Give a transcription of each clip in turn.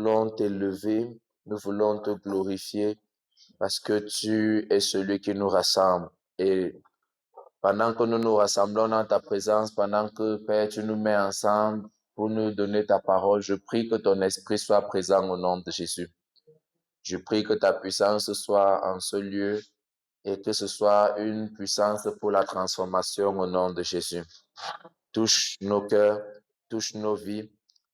voulons t'élever, nous voulons te glorifier parce que tu es celui qui nous rassemble. Et pendant que nous nous rassemblons dans ta présence, pendant que, Père, tu nous mets ensemble pour nous donner ta parole, je prie que ton esprit soit présent au nom de Jésus. Je prie que ta puissance soit en ce lieu et que ce soit une puissance pour la transformation au nom de Jésus. Touche nos cœurs, touche nos vies,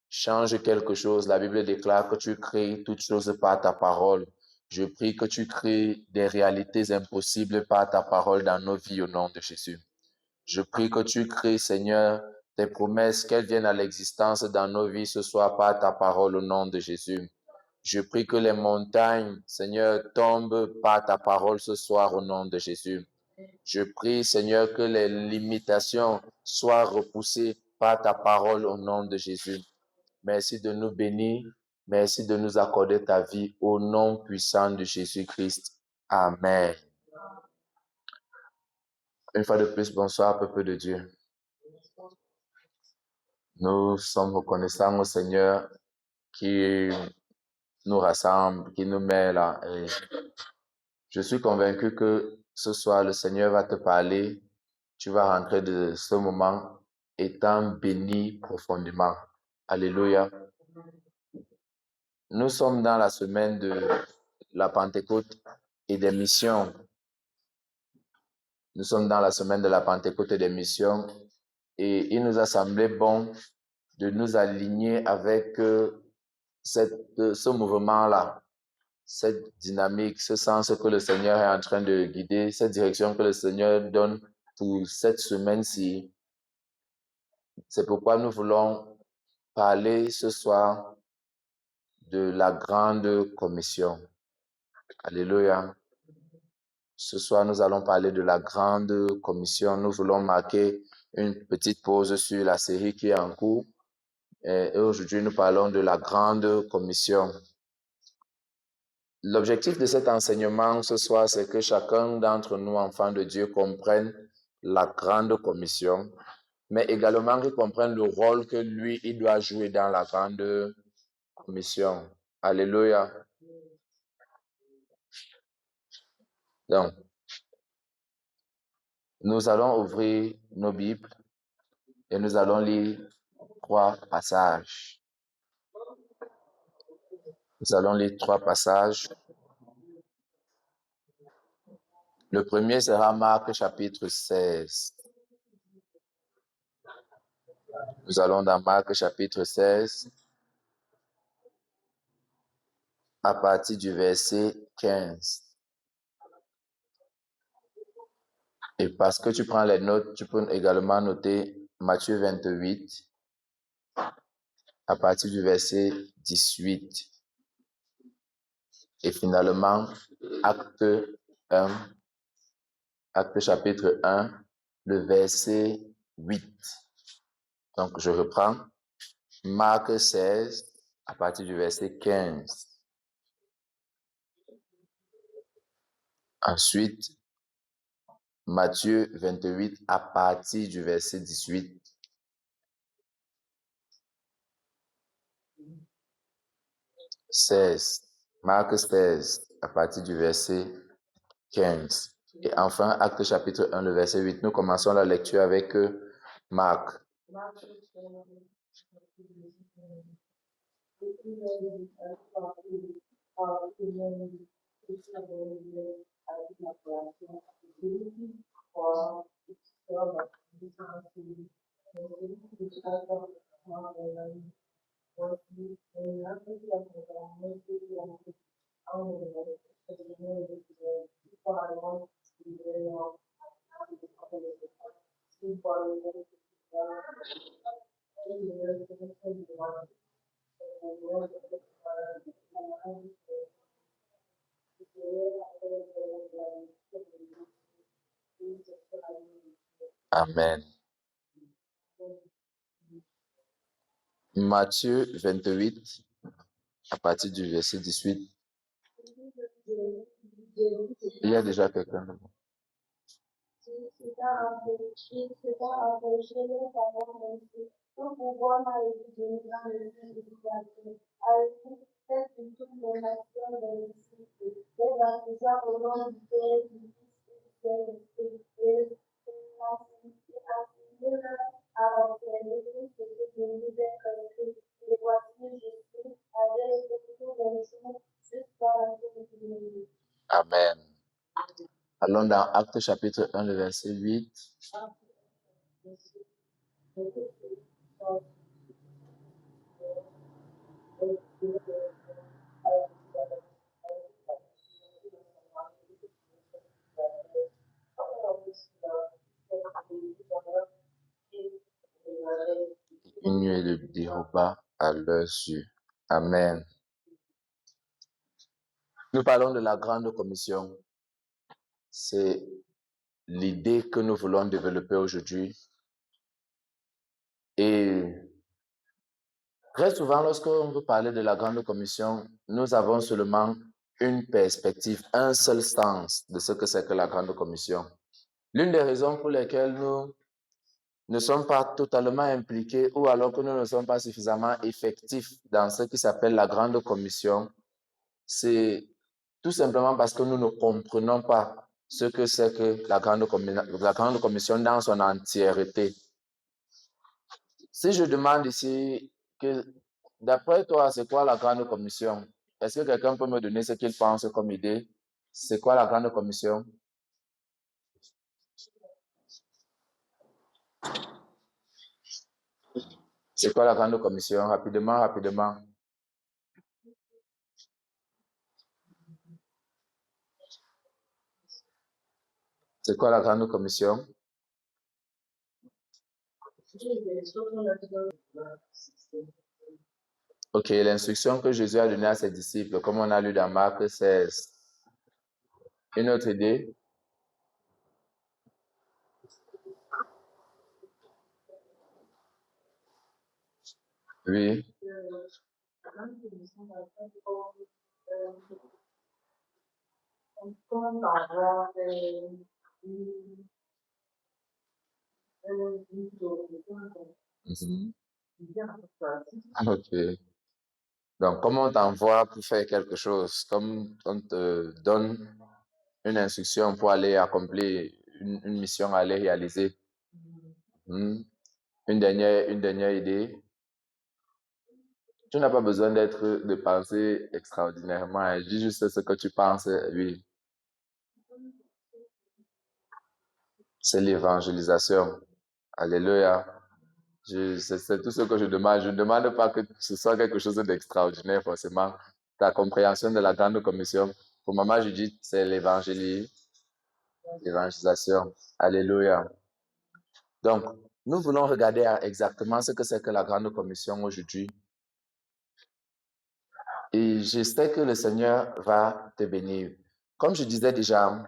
change quelque chose. La Bible déclare que tu crées toutes choses par ta parole. Je prie que tu crées des réalités impossibles par ta parole dans nos vies au nom de Jésus. Je prie que tu crées, Seigneur, tes promesses, qu'elles viennent à l'existence dans nos vies ce soir par ta parole au nom de Jésus. Je prie que les montagnes, Seigneur, tombent par ta parole ce soir au nom de Jésus. Je prie, Seigneur, que les limitations soient repoussées par ta parole au nom de Jésus. Merci de nous bénir. Merci de nous accorder ta vie au nom puissant de Jésus-Christ. Amen. Une fois de plus, bonsoir, peuple de Dieu. Nous sommes reconnaissants au Seigneur qui nous rassemble, qui nous met là. Et je suis convaincu que ce soir, le Seigneur va te parler. Tu vas rentrer de ce moment étant béni profondément. Alléluia. Nous sommes dans la semaine de la Pentecôte et des missions. Nous sommes dans la semaine de la Pentecôte et des missions. Et il nous a semblé bon de nous aligner avec ce mouvement-là, cette dynamique, ce sens que le Seigneur est en train de guider, cette direction que le Seigneur donne pour cette semaine-ci. C'est pourquoi nous voulons parler ce soir de la grande commission. Alléluia. Ce soir, nous allons parler de la grande commission. Nous voulons marquer une petite pause sur la série qui est en cours. Et aujourd'hui, nous parlons de la grande commission. L'objectif de cet enseignement ce soir, c'est que chacun d'entre nous, enfants de Dieu, comprenne la grande commission, mais également qu'il comprenne le rôle que lui, il doit jouer dans la grande commission. Alléluia. Donc, nous allons ouvrir nos Bibles et nous allons lire 3 passages. Nous allons lire 3 passages. Le premier sera Marc chapitre 16. Nous allons dans Marc chapitre 16 à partir du verset 15. Et parce que tu prends les notes, tu peux également noter Matthieu 28 à partir du verset 18. Et finalement, Acte 1, Acte chapitre 1, le verset 8. Donc, je reprends. Marc 16 à partir du verset 15. Ensuite, Matthieu 28 à partir du verset 18. Marc 16 à partir du verset 15. Et enfin, Acte chapitre 1, le verset 8. Nous commençons la lecture avec Marc. Amen. Matthieu 28, à partir du verset 18. Il y a déjà quelqu'un. soit au nom du Père, du Fils et du Saint-Esprit, enseignez-leur à observer tout ce que je vous ai prescrit. Et voici, je suis avec vous tous les jours jusqu'à la fin du monde. Amen. Allons dans Actes chapitre 1, le verset 8. Une nuée de déroba à leurs yeux. Amen. Nous parlons de la grande commission. C'est l'idée que nous voulons développer aujourd'hui. Et très souvent, lorsqu'on veut parler de la grande commission, nous avons seulement une perspective, un seul sens de ce que c'est que la grande commission. L'une des raisons pour lesquelles nous ne sommes pas totalement impliqués ou alors que nous ne sommes pas suffisamment effectifs dans ce qui s'appelle la grande commission, c'est tout simplement parce que nous ne comprenons pas ce que c'est que la grande commission dans son entièreté. Si je demande ici que, d'après toi, c'est quoi la grande commission? Est-ce que quelqu'un peut me donner ce qu'il pense comme idée? C'est quoi la grande commission? C'est quoi la grande commission? Rapidement, rapidement. C'est quoi la grande commission? Ok, l'instruction que Jésus a donnée à ses disciples, comme on a lu dans Marc 16. Une autre idée? Oui. Mhm. Ok. Donc, comme on t'envoie pour faire quelque chose, comme on te donne une instruction pour aller accomplir une mission à aller réaliser. Hmm. Une dernière idée. Tu n'as pas besoin de penser extraordinairement. Hein. Dis juste ce que tu penses. Oui, c'est l'évangélisation. Alléluia. C'est tout ce que je demande. Je ne demande pas que ce soit quelque chose d'extraordinaire, forcément. Ta compréhension de la grande commission. Pour maman, je dis c'est l'évangélisation. Alléluia. Donc, nous voulons regarder exactement ce que c'est que la grande commission aujourd'hui. Et j'espère que le Seigneur va te bénir. Comme je disais déjà,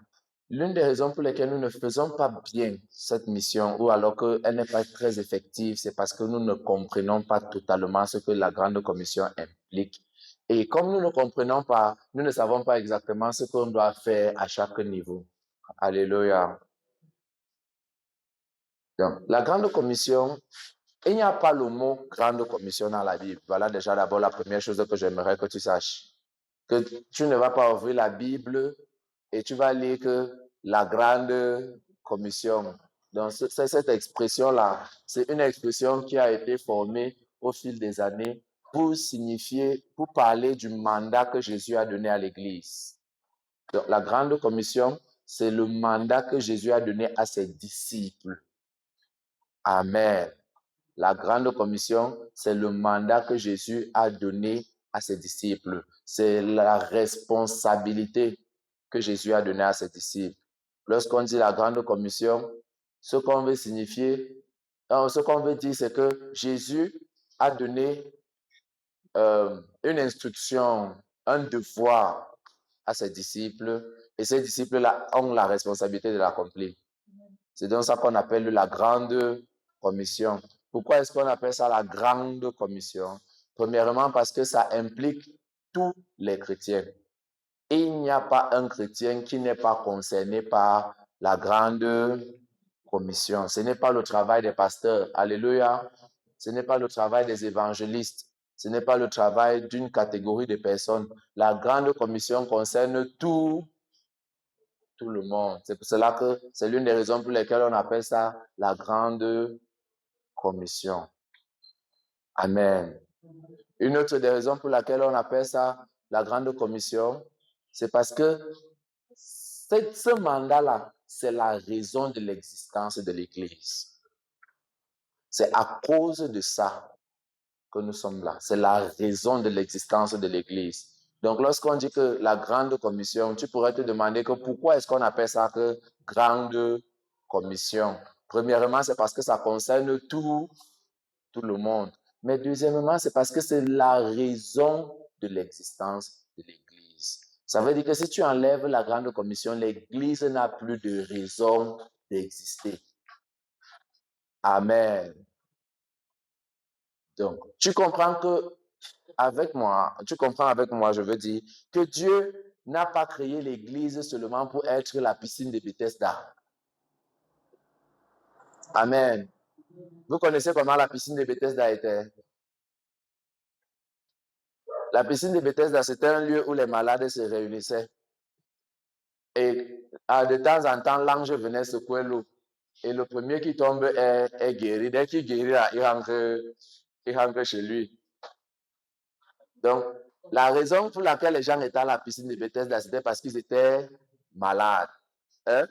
l'une des raisons pour lesquelles nous ne faisons pas bien cette mission, ou alors qu'elle n'est pas très effective, c'est parce que nous ne comprenons pas totalement ce que la grande commission implique. Et comme nous ne comprenons pas, nous ne savons pas exactement ce qu'on doit faire à chaque niveau. Alléluia. Donc, la grande commission, il n'y a pas le mot grande commission dans la Bible. Voilà déjà d'abord la première chose que j'aimerais que tu saches. Que tu ne vas pas ouvrir la Bible et tu vas lire que la grande commission. Donc, cette expression-là, c'est une expression qui a été formée au fil des années pour signifier, pour parler du mandat que Jésus a donné à l'Église. Donc, la grande commission, c'est le mandat que Jésus a donné à ses disciples. Amen. La grande commission, c'est le mandat que Jésus a donné à ses disciples. C'est la responsabilité que Jésus a donnée à ses disciples. Lorsqu'on dit la grande commission, ce qu'on veut signifier, ce qu'on veut dire, c'est que Jésus a donné une instruction, un devoir à ses disciples, et ces disciples-là ont la responsabilité de l'accomplir. C'est donc ça qu'on appelle la grande commission. Pourquoi est-ce qu'on appelle ça la grande commission? Premièrement, parce que ça implique tous les chrétiens. Et il n'y a pas un chrétien qui n'est pas concerné par la grande commission. Ce n'est pas le travail des pasteurs. Alléluia. Ce n'est pas le travail des évangélistes. Ce n'est pas le travail d'une catégorie de personnes. La grande commission concerne tous tout le monde. C'est pour cela que c'est l'une des raisons pour lesquelles on appelle ça la grande commission. Amen. Une autre des raisons pour laquelle on appelle ça la grande commission, c'est parce que ce mandat-là, c'est la raison de l'existence de l'Église. C'est à cause de ça que nous sommes là. C'est la raison de l'existence de l'Église. Donc, lorsqu'on dit que la grande commission, tu pourrais te demander que pourquoi est-ce qu'on appelle ça que grande commission? Premièrement, c'est parce que ça concerne tout le monde. Mais deuxièmement, c'est parce que c'est la raison de l'existence de l'Église. Ça veut dire que si tu enlèves la grande commission, l'Église n'a plus de raison d'exister. Amen. Donc, tu comprends avec moi, je veux dire que Dieu n'a pas créé l'Église seulement pour être la piscine de Bethesda. Amen. Vous connaissez comment la piscine de Bethesda était? La piscine de Bethesda, c'était un lieu où les malades se réunissaient. Et de temps en temps, l'ange venait secouer l'eau. Et le premier qui tombe est guéri. Dès qu'il guérit, il rentre chez lui. Donc, la raison pour laquelle les gens étaient à la piscine de Bethesda, c'était parce qu'ils étaient malades. Hein?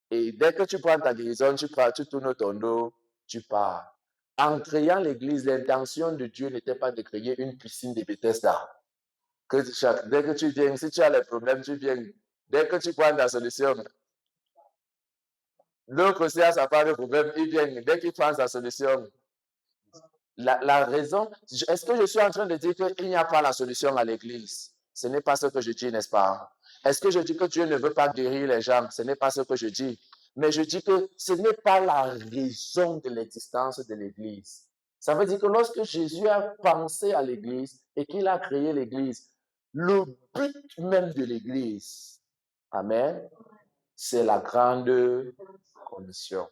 Et dès que tu prends ta guérison, tu tournes ton dos, tu pars. En créant l'église, l'intention de Dieu n'était pas de créer une piscine de Bethesda. Dès que tu viens, si tu as les problèmes, tu viens. Dès que tu prends ta solution, l'autre aussi a sa part de problème, il vient. Dès qu'il prend sa solution, la raison, est-ce que je suis en train de dire qu'il n'y a pas la solution à l'église? Ce n'est pas ce que je dis, n'est-ce pas? Est-ce que je dis que Dieu ne veut pas guérir les gens? Ce n'est pas ce que je dis. Mais je dis que ce n'est pas la raison de l'existence de l'église. Ça veut dire que lorsque Jésus a pensé à l'église et qu'il a créé l'église, le but même de l'église, amen, c'est la grande commission.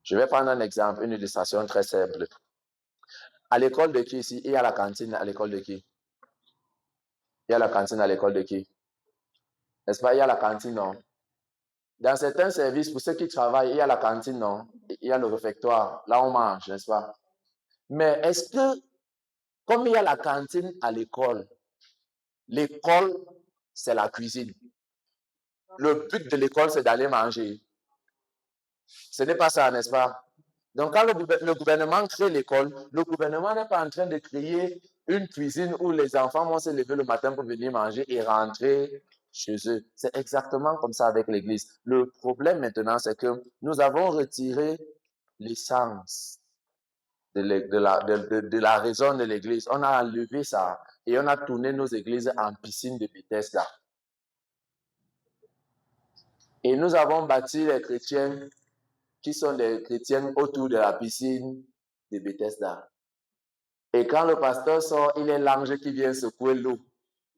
Je vais prendre un exemple, une illustration très simple. À l'école de qui ici? Il y a la cantine à l'école de qui? Il y a la cantine à l'école de qui? N'est-ce pas? Il y a la cantine, non? Dans certains services, pour ceux qui travaillent, il y a la cantine, non? Il y a le réfectoire. Là, on mange, n'est-ce pas? Mais est-ce que, comme il y a la cantine à l'école, c'est la cuisine. Le but de l'école, c'est d'aller manger. Ce n'est pas ça, n'est-ce pas? Donc, quand le gouvernement crée l'école, le gouvernement n'est pas en train de créer une cuisine où les enfants vont se lever le matin pour venir manger et rentrer chez eux. C'est exactement comme ça avec l'Église. Le problème maintenant, c'est que nous avons retiré l'essence de la raison de l'Église. On a enlevé ça et on a tourné nos églises en piscine de Bethesda. Et nous avons bâti les chrétiens qui sont des chrétiens autour de la piscine de Bethesda. Et quand le pasteur sort, il est l'ange qui vient secouer l'eau.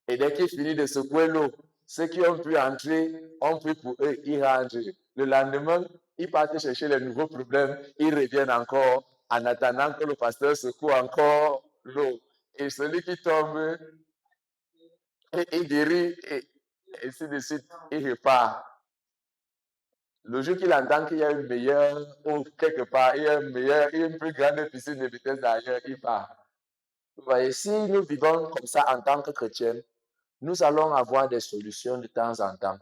Et dès qu'il finit de secouer l'eau, ceux qui ont pu entrer ont pris pour eux, ils rentrent. Le lendemain, ils partent chercher les nouveaux problèmes, ils reviennent encore en attendant que le pasteur secoue encore l'eau. Et celui qui tombe, il guérit, et ainsi de suite, il repart. Le jour qu'il entend qu'il y a une meilleure eau quelque part, il y a une plus grande piscine de vitesse d'ailleurs, il part. Vous voyez, si nous vivons comme ça en tant que chrétiens, nous allons avoir des solutions de temps en temps,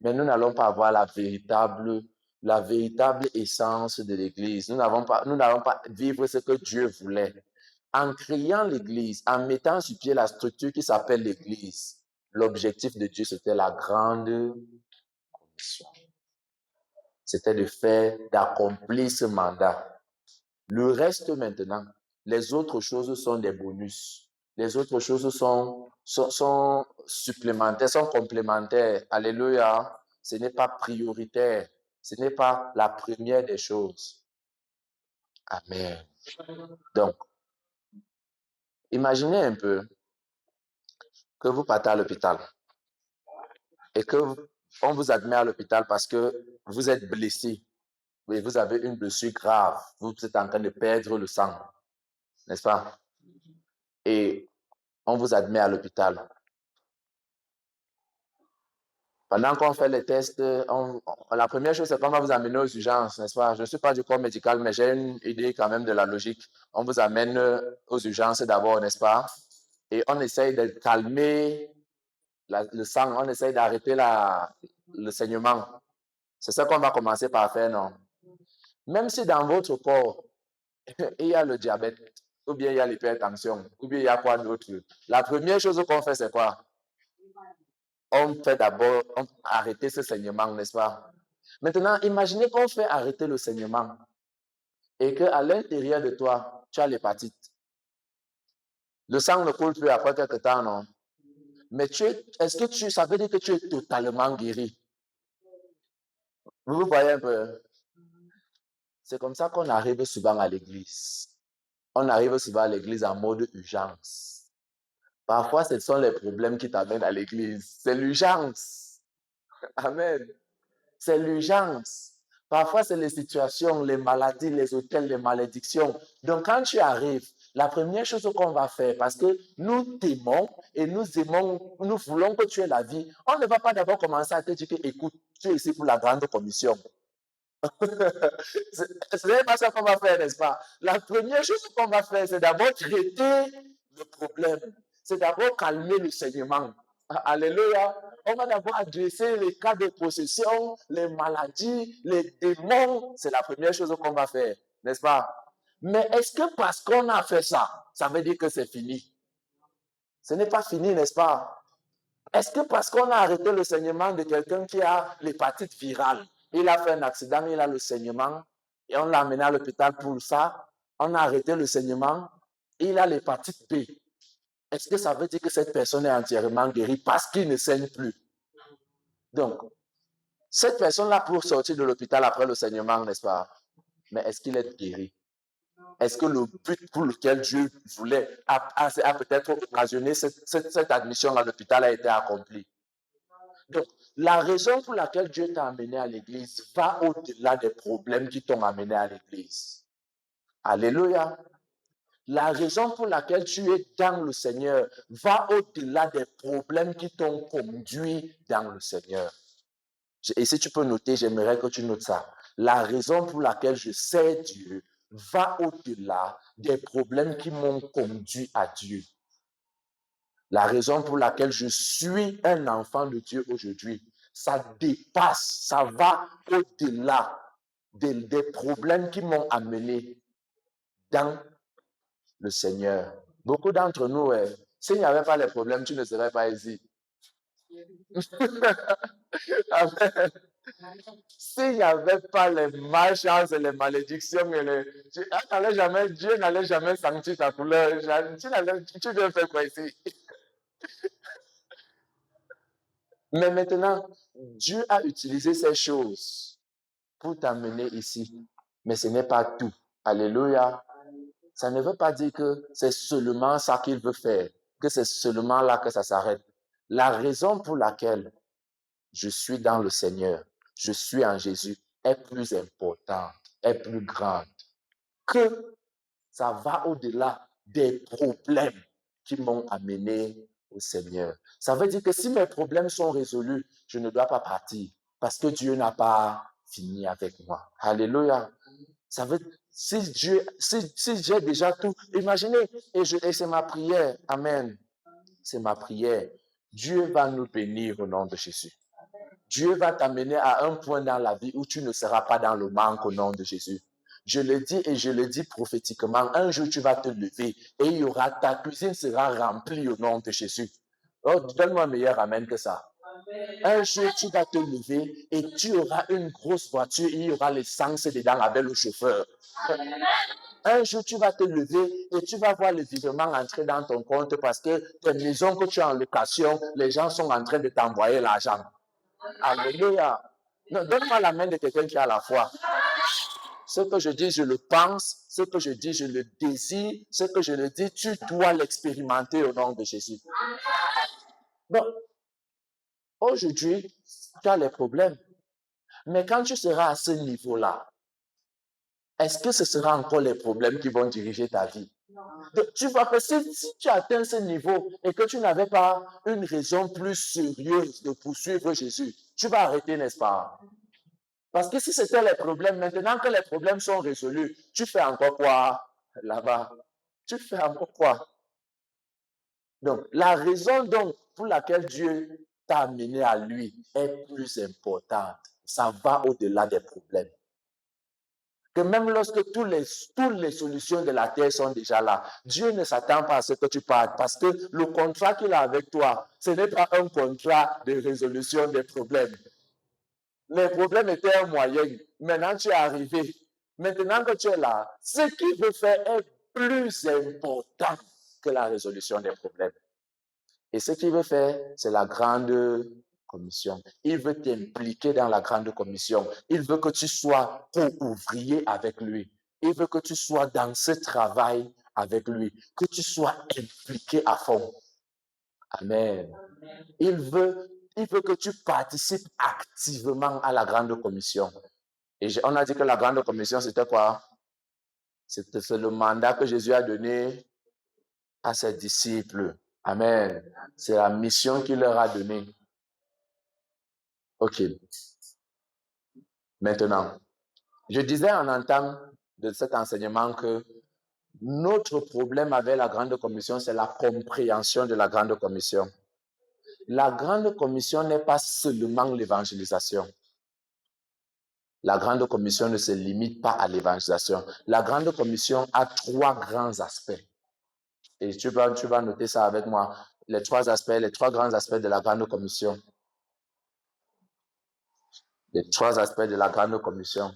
mais nous n'allons pas avoir la véritable essence de l'Église. Nous n'allons pas vivre ce que Dieu voulait. En créant l'Église, en mettant sur pied la structure qui s'appelle l'Église, l'objectif de Dieu, c'était la grande commission. C'était d'accomplir ce mandat. Le reste maintenant, les autres choses sont des bonus. Les autres choses sont supplémentaires, sont complémentaires. Alléluia. Ce n'est pas prioritaire. Ce n'est pas la première des choses. Amen. Donc, imaginez un peu que vous partez à l'hôpital et qu'on vous admet à l'hôpital parce que vous êtes blessé. Oui, vous avez une blessure grave. Vous êtes en train de perdre le sang. N'est-ce pas? Et on vous admet à l'hôpital. Pendant qu'on fait les tests, la première chose, c'est qu'on va vous amener aux urgences, n'est-ce pas? Je ne suis pas du corps médical, mais j'ai une idée quand même de la logique. On vous amène aux urgences d'abord, n'est-ce pas? Et on essaye de calmer le sang, on essaye d'arrêter le saignement. C'est ça qu'on va commencer par faire, non? Même si dans votre corps, il y a le diabète, ou bien il y a l'hypertension, ou bien il y a quoi d'autre, la première chose qu'on fait, c'est quoi? On fait d'abord arrêter ce saignement, n'est-ce pas? Maintenant, imaginez qu'on fait arrêter le saignement et qu'à l'intérieur de toi, tu as l'hépatite. Le sang ne coule plus après quelques temps, non? Mais est-ce que ça veut dire que tu es totalement guéri? Vous voyez un peu? C'est comme ça qu'on arrive souvent à l'église. On arrive souvent à l'église en mode urgence. Parfois, ce sont les problèmes qui t'amènent à l'église. C'est l'urgence. Amen. C'est l'urgence. Parfois, c'est les situations, les maladies, les hôtels, les malédictions. Donc, quand tu arrives, la première chose qu'on va faire, parce que nous t'aimons et nous aimons, nous voulons que tu aies la vie, on ne va pas d'abord commencer à te dire que, écoute, tu es ici pour la grande commission. Ce n'est pas ça qu'on va faire, n'est-ce pas? La première chose qu'on va faire, c'est d'abord traiter le problème. C'est d'abord calmer le saignement. Alléluia. On va d'abord adresser les cas de possession, les maladies, les démons. C'est la première chose qu'on va faire, n'est-ce pas? Mais est-ce que parce qu'on a fait ça, ça veut dire que c'est fini? Ce n'est pas fini, n'est-ce pas? Est-ce que parce qu'on a arrêté le saignement de quelqu'un qui a l'hépatite virale, il a fait un accident, il a le saignement, et on l'a amené à l'hôpital pour ça, on a arrêté le saignement, il a l'hépatite B. Est-ce que ça veut dire que cette personne est entièrement guérie parce qu'il ne saigne plus? Donc, cette personne-là pour sortir de l'hôpital après le saignement, n'est-ce pas? Mais est-ce qu'il est guéri? Est-ce que le but pour lequel Dieu voulait a peut-être occasionné cette admission à l'hôpital a été accompli? Donc, la raison pour laquelle Dieu t'a amené à l'église va au-delà des problèmes qui t'ont amené à l'église. Alléluia. La raison pour laquelle tu es dans le Seigneur va au-delà des problèmes qui t'ont conduit dans le Seigneur. Et si tu peux noter, j'aimerais que tu notes ça. La raison pour laquelle je sais Dieu va au-delà des problèmes qui m'ont conduit à Dieu. La raison pour laquelle je suis un enfant de Dieu aujourd'hui, ça dépasse, ça va au-delà des problèmes qui m'ont amené dans le Seigneur. Beaucoup d'entre nous, s'il n'y avait pas les problèmes, tu ne serais pas ici. Amen. S'il n'y avait pas les malchances et les malédictions, Dieu n'allait jamais sentir ta couleur. Tu devais faire quoi ici? Mais maintenant, Dieu a utilisé ces choses pour t'amener ici. Mais ce n'est pas tout. Alléluia. Ça ne veut pas dire que c'est seulement ça qu'il veut faire, que c'est seulement là que ça s'arrête. La raison pour laquelle je suis dans le Seigneur, je suis en Jésus, est plus importante, est plus grande, que ça va au-delà des problèmes qui m'ont amené au Seigneur. Ça veut dire que si mes problèmes sont résolus, je ne dois pas partir parce que Dieu n'a pas fini avec moi. Alléluia. Ça veut si j'ai déjà tout, imaginez, et c'est ma prière, amen, c'est ma prière. Dieu va nous bénir au nom de Jésus. Dieu va t'amener à un point dans la vie où tu ne seras pas dans le manque au nom de Jésus. Je le dis et je le dis prophétiquement, un jour tu vas te lever et ta cuisine sera remplie au nom de Jésus. Oh, donne-moi un meilleur amen que ça. Un jour tu vas te lever et tu auras une grosse voiture, il y aura l'essence dedans avec le chauffeur. Un jour tu vas te lever et tu vas voir le virement entrer dans ton compte parce que tes maisons que tu as en location, les gens sont en train de t'envoyer l'argent. Alléluia. Donne-moi la main de quelqu'un qui a la foi. Ce que je dis, je le pense. Ce que je dis, je le désire. Ce que je le dis, tu dois l'expérimenter au nom de Jésus. Donc, aujourd'hui, tu as les problèmes. Mais quand tu seras à ce niveau-là, est-ce que ce sera encore les problèmes qui vont diriger ta vie? Donc, tu vois que si tu atteins ce niveau et que tu n'avais pas une raison plus sérieuse de poursuivre Jésus, tu vas arrêter, n'est-ce pas? Parce que si c'était les problèmes, maintenant que les problèmes sont résolus, tu fais encore quoi là-bas? Tu fais encore quoi? Donc, la raison donc pour laquelle Dieu t'a amené à lui est plus importante. Ça va au-delà des problèmes. Que même lorsque toutes les solutions de la terre sont déjà là, Dieu ne s'attend pas à ce que tu partes parce que le contrat qu'il a avec toi, ce n'est pas un contrat de résolution des problèmes. Les problèmes étaient un moyen. Maintenant, tu es arrivé. Maintenant que tu es là, ce qu'il veut faire est plus important que la résolution des problèmes. Et ce qu'il veut faire, c'est la grande commission. Il veut t'impliquer dans la grande commission. Il veut que tu sois co-ouvrier avec lui. Il veut que tu sois dans ce travail avec lui, que tu sois impliqué à fond. Amen. Il veut que tu participes activement à la grande commission. Et on a dit que la grande commission, c'était quoi? C'est le mandat que Jésus a donné à ses disciples. Amen. C'est la mission qu'il leur a donnée. OK. Maintenant, je disais en entame de cet enseignement que notre problème avec la grande commission, c'est la compréhension de la grande commission. La grande commission n'est pas seulement l'évangélisation. La grande commission ne se limite pas à l'évangélisation. La grande commission a 3 grands aspects. Et tu vas noter ça avec moi. Les 3 grands aspects de la grande commission. Les 3 aspects de la grande commission.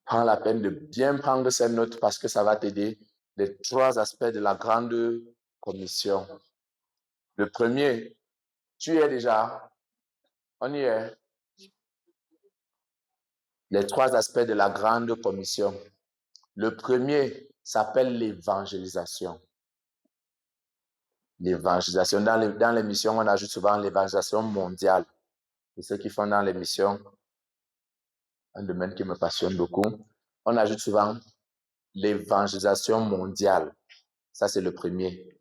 Prends la peine de bien prendre ces notes parce que ça va t'aider. Les 3 aspects de la grande commission. Le premier, tu y es déjà. On y est. Les 3 aspects de la grande commission. Le premier s'appelle l'évangélisation. L'évangélisation. Dans les missions, on ajoute souvent l'évangélisation mondiale. Et ceux qui font dans les missions, un domaine qui me passionne beaucoup, on ajoute souvent l'évangélisation mondiale. Ça, c'est le premier.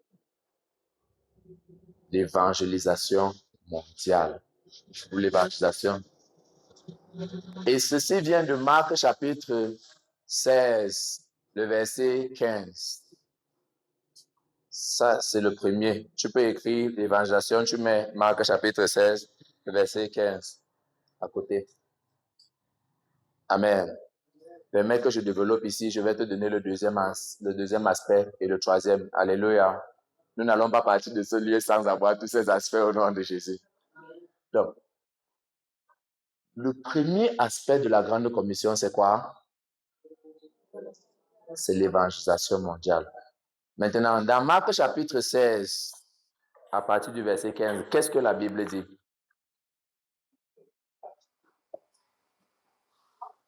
L'évangélisation mondiale. Ou l'évangélisation. Et ceci vient de Marc chapitre 16, le verset 15. Ça, c'est le premier. Tu peux écrire l'évangélisation, tu mets Marc chapitre 16, le verset 15 à côté. Amen. Permets que je développe ici, je vais te donner le deuxième aspect et le troisième. Alléluia. Nous n'allons pas partir de ce lieu sans avoir tous ces aspects au nom de Jésus. Donc, le premier aspect de la grande commission, c'est quoi? C'est l'évangélisation mondiale. Maintenant, dans Marc chapitre 16, à partir du verset 15, qu'est-ce que la Bible dit?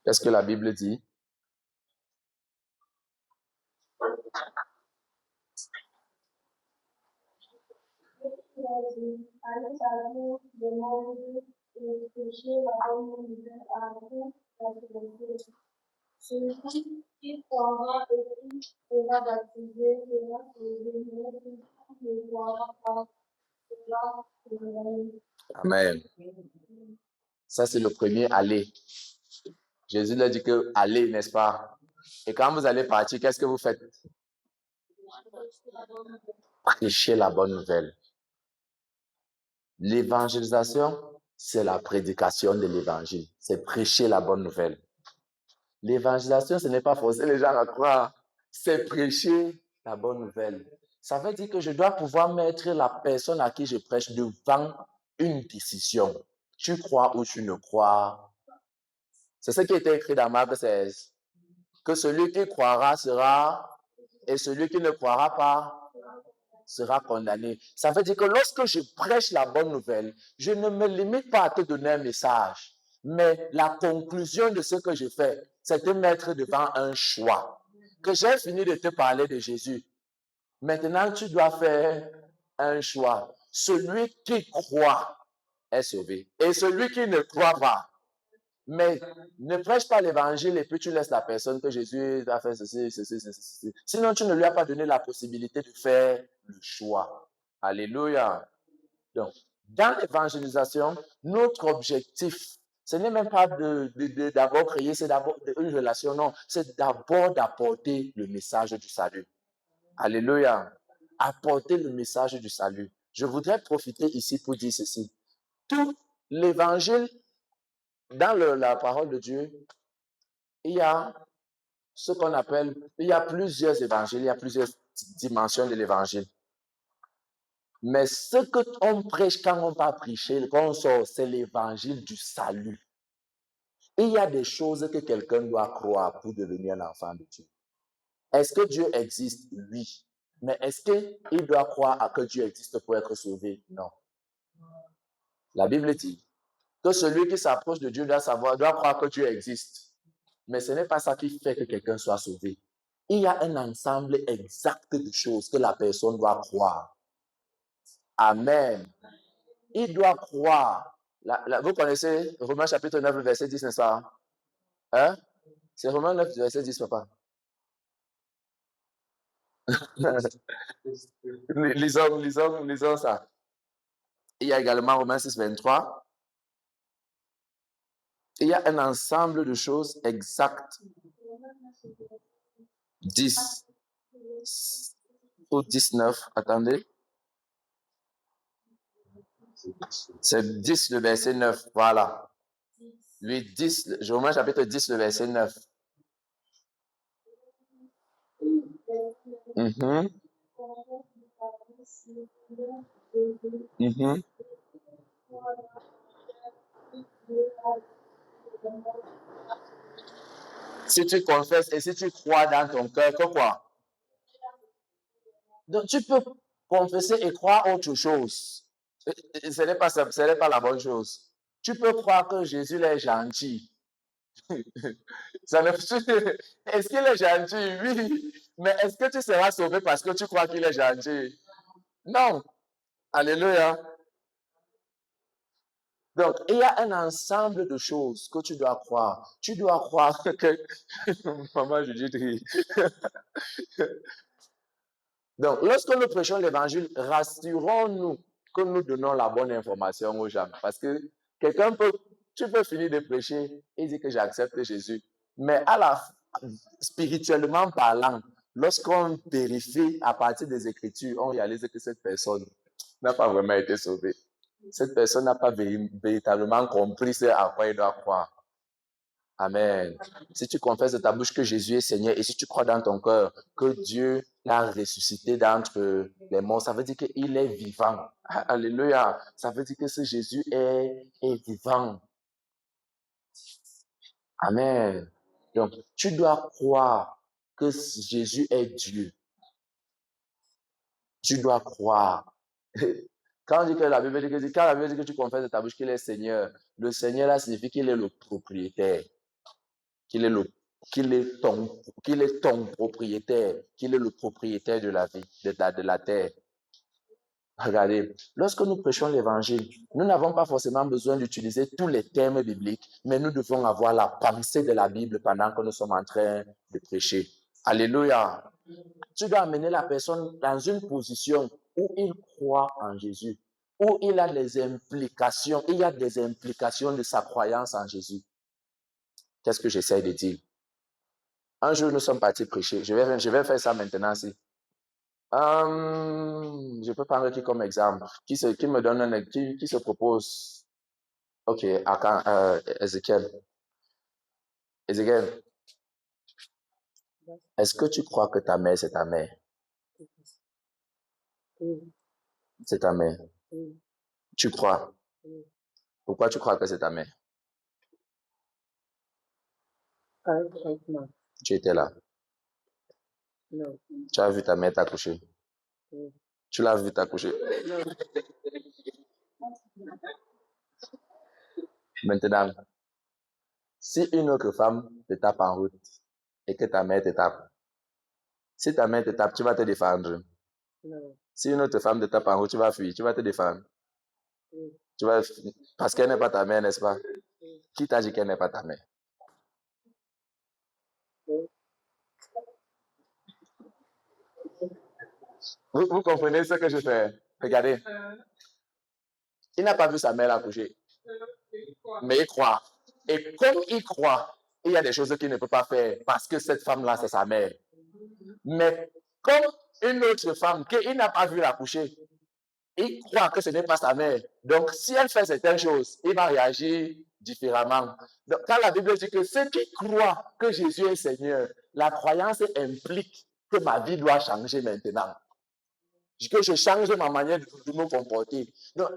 Qu'est-ce que la Bible dit? Allez à vous, demandez et prêchez la bonne nouvelle à vous, celui qui croira et qui sera baptisé sera sauvé, mais qui ne croira pas sera condamné. Amen. Ça, c'est le premier aller. Jésus leur dit que allez, n'est-ce pas? Et quand vous allez partir, qu'est-ce que vous faites? Prêchez la bonne nouvelle. L'évangélisation, c'est la prédication de l'évangile. C'est prêcher la bonne nouvelle. L'évangélisation, ce n'est pas forcer les gens à croire. C'est prêcher la bonne nouvelle. Ça veut dire que je dois pouvoir mettre la personne à qui je prêche devant une décision. Tu crois ou tu ne crois. C'est ce qui était écrit dans Marc 16. Que celui qui croira sera, et celui qui ne croira pas sera condamné. Ça veut dire que lorsque je prêche la bonne nouvelle, je ne me limite pas à te donner un message, mais la conclusion de ce que je fais, c'est te mettre devant un choix. Que j'ai fini de te parler de Jésus. Maintenant, tu dois faire un choix. Celui qui croit est sauvé. Et celui qui ne croit pas Mais ne prêche pas l'évangile et puis tu laisses la personne que Jésus a fait ceci. Sinon, tu ne lui as pas donné la possibilité de faire le choix. Alléluia. Donc, dans l'évangélisation, notre objectif, ce n'est même pas d'abord créer, c'est d'abord une relation, non, c'est d'abord d'apporter le message du salut. Alléluia. Apporter le message du salut. Je voudrais profiter ici pour dire ceci. Tout l'évangile, dans la parole de Dieu, il y a ce qu'on appelle, il y a plusieurs évangiles, il y a plusieurs dimensions de l'évangile. Mais ce qu'on prêche quand on va prêcher, quand on sort, c'est l'évangile du salut. Il y a des choses que quelqu'un doit croire pour devenir un enfant de Dieu. Est-ce que Dieu existe? Oui. Mais est-ce qu'il doit croire que Dieu existe pour être sauvé? Non. La Bible dit que celui qui s'approche de Dieu doit croire que Dieu existe. Mais ce n'est pas ça qui fait que quelqu'un soit sauvé. Il y a un ensemble exact de choses que la personne doit croire. Amen. Il doit croire. Vous connaissez Romains chapitre 9, verset 10, n'est-ce pas? Hein? C'est Romains 9, verset 10, papa. lisons ça. Il y a également Romains 6, 23. Il y a un ensemble de choses exactes. 10 ou 19, attendez. C'est 10 le verset 9, voilà. Lui 10, Romains chapitre 10 le verset 9. Mm-hmm. Mm-hmm. Si tu confesses et si tu crois dans ton cœur, que quoi? Donc tu peux confesser et croire autre chose. Ce n'est pas la bonne chose. Tu peux croire que Jésus est gentil. Est-ce qu'il est gentil? Oui. Mais est-ce que tu seras sauvé parce que tu crois qu'il est gentil? Non. Alléluia. Donc, il y a un ensemble de choses que tu dois croire. Tu dois croire que... Maman, je dis... Donc, lorsque nous prêchons l'évangile, rassurons-nous que nous donnons la bonne information aux gens. Parce que tu peux finir de prêcher et dire que j'accepte Jésus. Mais spirituellement parlant, lorsqu'on vérifie à partir des Écritures, on réalise que cette personne n'a pas vraiment été sauvée. Cette personne n'a pas véritablement compris ce à quoi il doit croire. Amen. Si tu confesses de ta bouche que Jésus est Seigneur et si tu crois dans ton cœur que Dieu l'a ressuscité d'entre les morts, ça veut dire qu'il est vivant. Alléluia. Ça veut dire que ce Jésus est vivant. Amen. Donc, tu dois croire que Jésus est Dieu. Tu dois croire. Quand on dit que la Bible dit que tu confesses de ta bouche qu'il est Seigneur, le Seigneur là signifie qu'il est le propriétaire. Qu'il est ton propriétaire, qu'il est le propriétaire de la vie, de la terre. Regardez, lorsque nous prêchons l'évangile, nous n'avons pas forcément besoin d'utiliser tous les termes bibliques, mais nous devons avoir la pensée de la Bible pendant que nous sommes en train de prêcher. Alléluia. Tu dois amener la personne dans une position où il croit en Jésus, où il y a des implications de sa croyance en Jésus. Qu'est-ce que j'essaie de dire? Un jour, nous sommes partis prêcher. Je vais faire ça maintenant. Je peux prendre qui comme exemple? Qui me donne qui se propose? Ok, Ézéchiel. Ézéchiel, est-ce que tu crois que ta mère, c'est ta mère? C'est ta mère. Tu crois? Pourquoi tu crois que c'est ta mère? Tu étais là. Non. Tu as vu ta mère t'accoucher. Tu l'as vu t'accoucher. Maintenant, si une autre femme te tape en route et que ta mère te tape, si ta mère te tape, tu vas te défendre. Non. Si une autre femme te tape en route, tu vas fuir, tu vas te défendre. Tu vas, parce qu'elle n'est pas ta mère, n'est-ce pas? Qui t'a dit qu'elle n'est pas ta mère? Vous comprenez ce que je fais? Regardez. Il n'a pas vu sa mère accoucher. Mais il croit. Et comme il croit, il y a des choses qu'il ne peut pas faire parce que cette femme-là, c'est sa mère. Mais comme une autre femme qu'il n'a pas vu l'accoucher, il croit que ce n'est pas sa mère. Donc, si elle fait certaines choses, il va réagir différemment. Donc, quand la Bible dit que ceux qui croient que Jésus est Seigneur, la croyance implique que ma vie doit changer maintenant. Que je change ma manière de me comporter. Donc,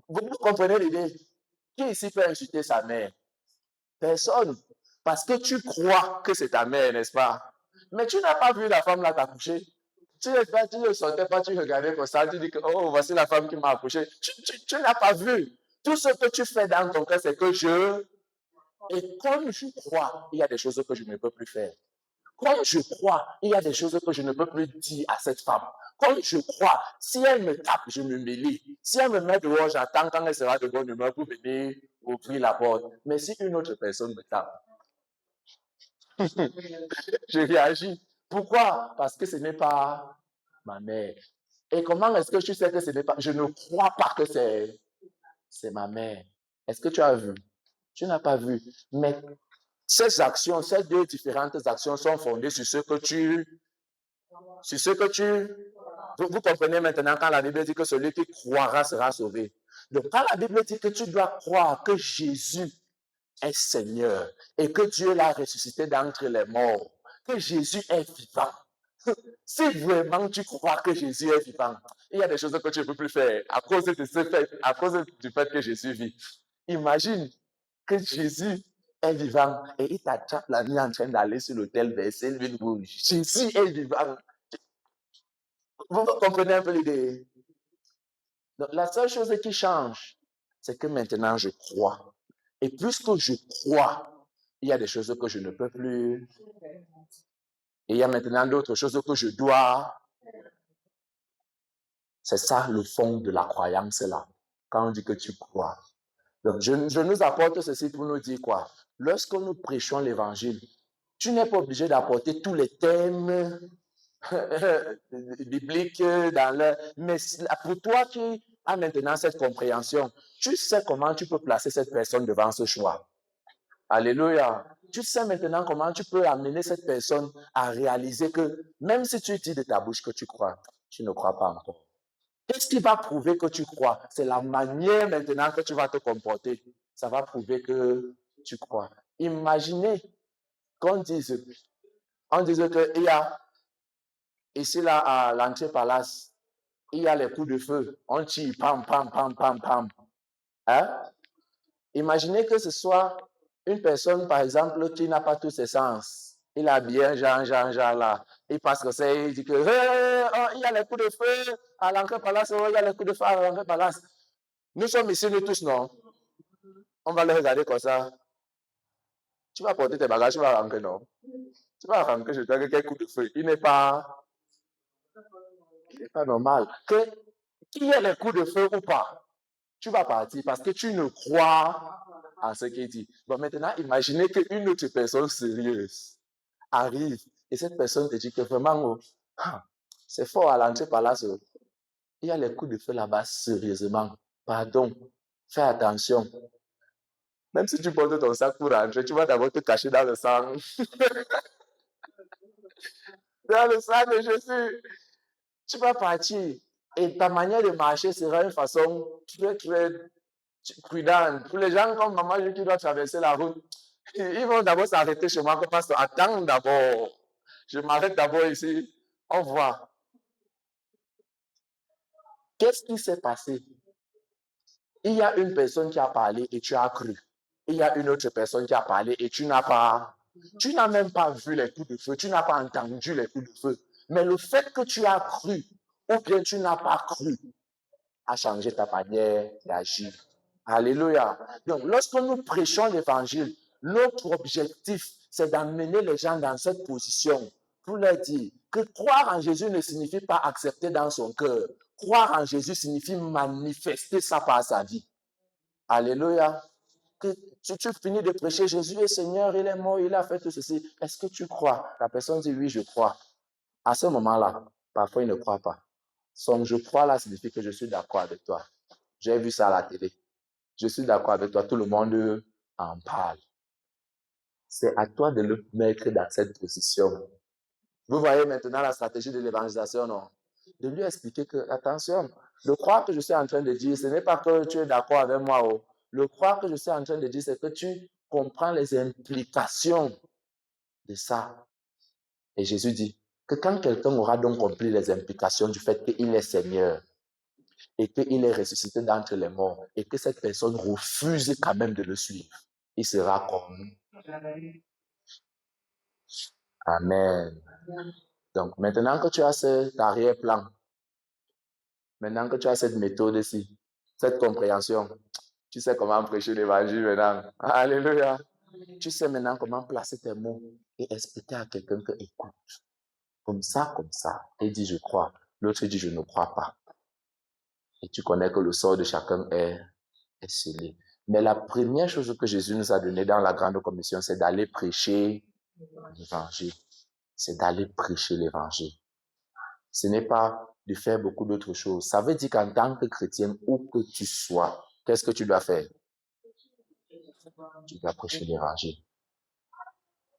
vous comprenez l'idée? Qui ici peut insulter sa mère? Personne. Parce que tu crois que c'est ta mère, n'est-ce pas? Mais tu n'as pas vu la femme là t'accoucher. Tu ne sortais pas, tu regardais comme ça, tu dis que, oh, voici la femme qui m'a accouché. Tu n'as pas vu. Tout ce que tu fais dans ton cœur, c'est que et comme je crois, il y a des choses que je ne peux plus faire. Comme je crois, il y a des choses que je ne peux plus dire à cette femme. Comme je crois, si elle me tape, je me mêle. Si elle me met dehors, j'attends quand elle sera de bonne humeur pour venir ouvrir la porte. Mais si une autre personne me tape, je réagis. Pourquoi? Parce que ce n'est pas ma mère. Et comment est-ce que tu sais que ce n'est pas... Je ne crois pas que c'est ma mère. Est-ce que tu as vu? Tu n'as pas vu. Mais ces actions, ces deux différentes actions sont fondées sur ce que tu... Vous comprenez maintenant quand la Bible dit que celui qui croira sera sauvé. Donc quand la Bible dit que tu dois croire que Jésus est Seigneur et que Dieu l'a ressuscité d'entre les morts, que Jésus est vivant. Si vraiment tu crois que Jésus est vivant, il y a des choses que tu ne peux plus faire à cause de ce fait, à cause du fait que Jésus vit. Imagine que Jésus est vivant et il t'attrape la nuit en train d'aller sur l'autel verser l'huile rouge. Jésus est vivant. Vous comprenez un peu l'idée? Donc, la seule chose qui change, c'est que maintenant je crois. Et puisque je crois, il y a des choses que je ne peux plus. Et il y a maintenant d'autres choses que je dois. C'est ça le fond de la croyance là. Quand on dit que tu crois. Donc, je nous apporte ceci pour nous dire quoi? Lorsque nous prêchons l'évangile, tu n'es pas obligé d'apporter tous les thèmes bibliques mais pour toi qui as maintenant cette compréhension, tu sais comment tu peux placer cette personne devant ce choix. Alléluia. Tu sais maintenant comment tu peux amener cette personne à réaliser que même si tu dis de ta bouche que tu crois, tu ne crois pas encore. Qu'est-ce qui va prouver que tu crois? C'est la manière maintenant que tu vas te comporter. Ça va prouver que tu crois. Imaginez qu'on dise qu'il y a ici là à l'entrée palace, il y a les coups de feu. On tire, pam, pam, pam, pam, pam. Hein? Imaginez que ce soit une personne, par exemple, qui n'a pas tous ses sens. Il a bien Jean là. Il passe comme ça, il dit que il y a les coups de feu à l'entrée palace, il y a les coups de feu à l'entrée palace. Nous sommes ici, nous tous, non? On va le regarder comme ça. Tu vas porter tes bagages, tu vas rentrer, non? Tu vas rentrer chez toi avec quel coup de feu. Il n'est pas normal. Qu'il y ait les coups de feu ou pas, tu vas partir parce que tu ne crois à ce qu'il dit. Bon, maintenant, imaginez qu'une autre personne sérieuse arrive et cette personne te dit que vraiment, c'est fort à l'entrée par là. Il y a les coups de feu là-bas, sérieusement. Pardon, fais attention. Même si tu portes ton sac pour rentrer, tu vas d'abord te cacher dans le sang. Dans le sang de Jésus. Tu vas partir. Et ta manière de marcher sera une façon très, très prudente. Pour les gens comme maman qui doivent traverser la route, ils vont d'abord s'arrêter chez moi. Parce que attends d'abord. Je m'arrête d'abord ici. On voit. Qu'est-ce qui s'est passé? Il y a une personne qui a parlé et tu as cru. Il y a une autre personne qui a parlé et tu n'as pas. Tu n'as même pas vu les coups de feu. Tu n'as pas entendu les coups de feu. Mais le fait que tu as cru ou bien tu n'as pas cru a changé ta manière d'agir. Alléluia. Donc, lorsque nous prêchons l'évangile, notre objectif, c'est d'amener les gens dans cette position pour leur dire que croire en Jésus ne signifie pas accepter dans son cœur. Croire en Jésus signifie manifester ça par sa vie. Alléluia. Que Si tu finis de prêcher, Jésus est Seigneur, il est mort, il a fait tout ceci, est-ce que tu crois? La personne dit oui, je crois. À ce moment-là, parfois il ne croit pas. Son je crois là signifie que je suis d'accord avec toi. J'ai vu ça à la télé. Je suis d'accord avec toi, tout le monde en parle. C'est à toi de le mettre dans cette position. Vous voyez maintenant la stratégie de l'évangélisation, non? De lui expliquer que, attention, le croire que je suis en train de dire, ce n'est pas que tu es d'accord avec moi. Oh. Le croire que je suis en train de dire, c'est que tu comprends les implications de ça. Et Jésus dit que quand quelqu'un aura donc compris les implications du fait qu'il est Seigneur et qu'il est ressuscité d'entre les morts et que cette personne refuse quand même de le suivre, il sera comme... Amen. Donc, maintenant que tu as cet arrière-plan, maintenant que tu as cette méthode-ci, cette compréhension, tu sais comment prêcher l'évangile maintenant. Alléluia. Tu sais maintenant comment placer tes mots et expliquer à quelqu'un que écoute. Comme ça. Et dit je crois. L'autre dit je ne crois pas. Et tu connais que le sort de chacun est scellé. Mais la première chose que Jésus nous a donnée dans la grande commission, c'est d'aller prêcher l'évangile. C'est d'aller prêcher l'évangile. Ce n'est pas de faire beaucoup d'autres choses. Ça veut dire qu'en tant que chrétien, où que tu sois, qu'est-ce que tu dois faire? Tu dois prêcher l'évangile.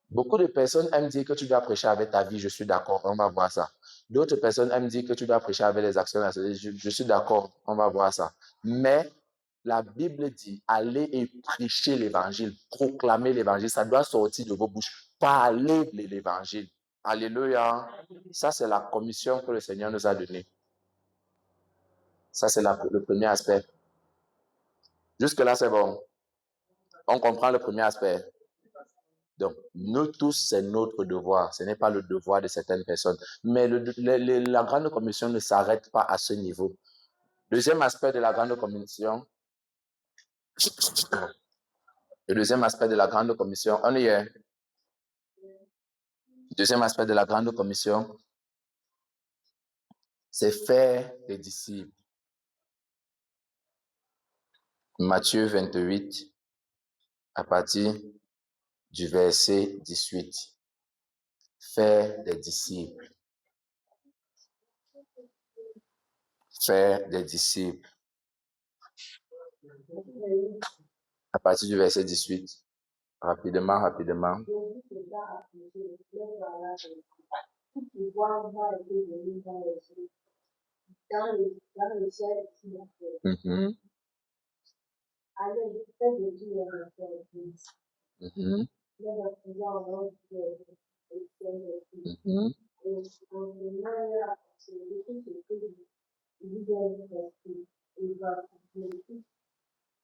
Beaucoup de personnes aiment dire que tu dois prêcher avec ta vie, je suis d'accord, on va voir ça. D'autres personnes aiment dire que tu dois prêcher avec les actions, je suis d'accord, on va voir ça. Mais la Bible dit, allez et prêcher l'évangile, proclamer l'évangile, ça doit sortir de vos bouches, parler de l'évangile. Alléluia. Ça, c'est la commission que le Seigneur nous a donnée. Ça, c'est le premier aspect. Jusque-là, c'est bon. On comprend le premier aspect. Donc, nous tous, c'est notre devoir. Ce n'est pas le devoir de certaines personnes. Mais la grande commission ne s'arrête pas à ce niveau. Deuxième aspect de la grande commission. Le deuxième aspect de la grande commission, on y est. Deuxième aspect de la grande commission, c'est faire des disciples. Matthieu 28, à partir du verset 18. Faire des disciples. Faire des disciples. À partir du verset 18. Rapidement.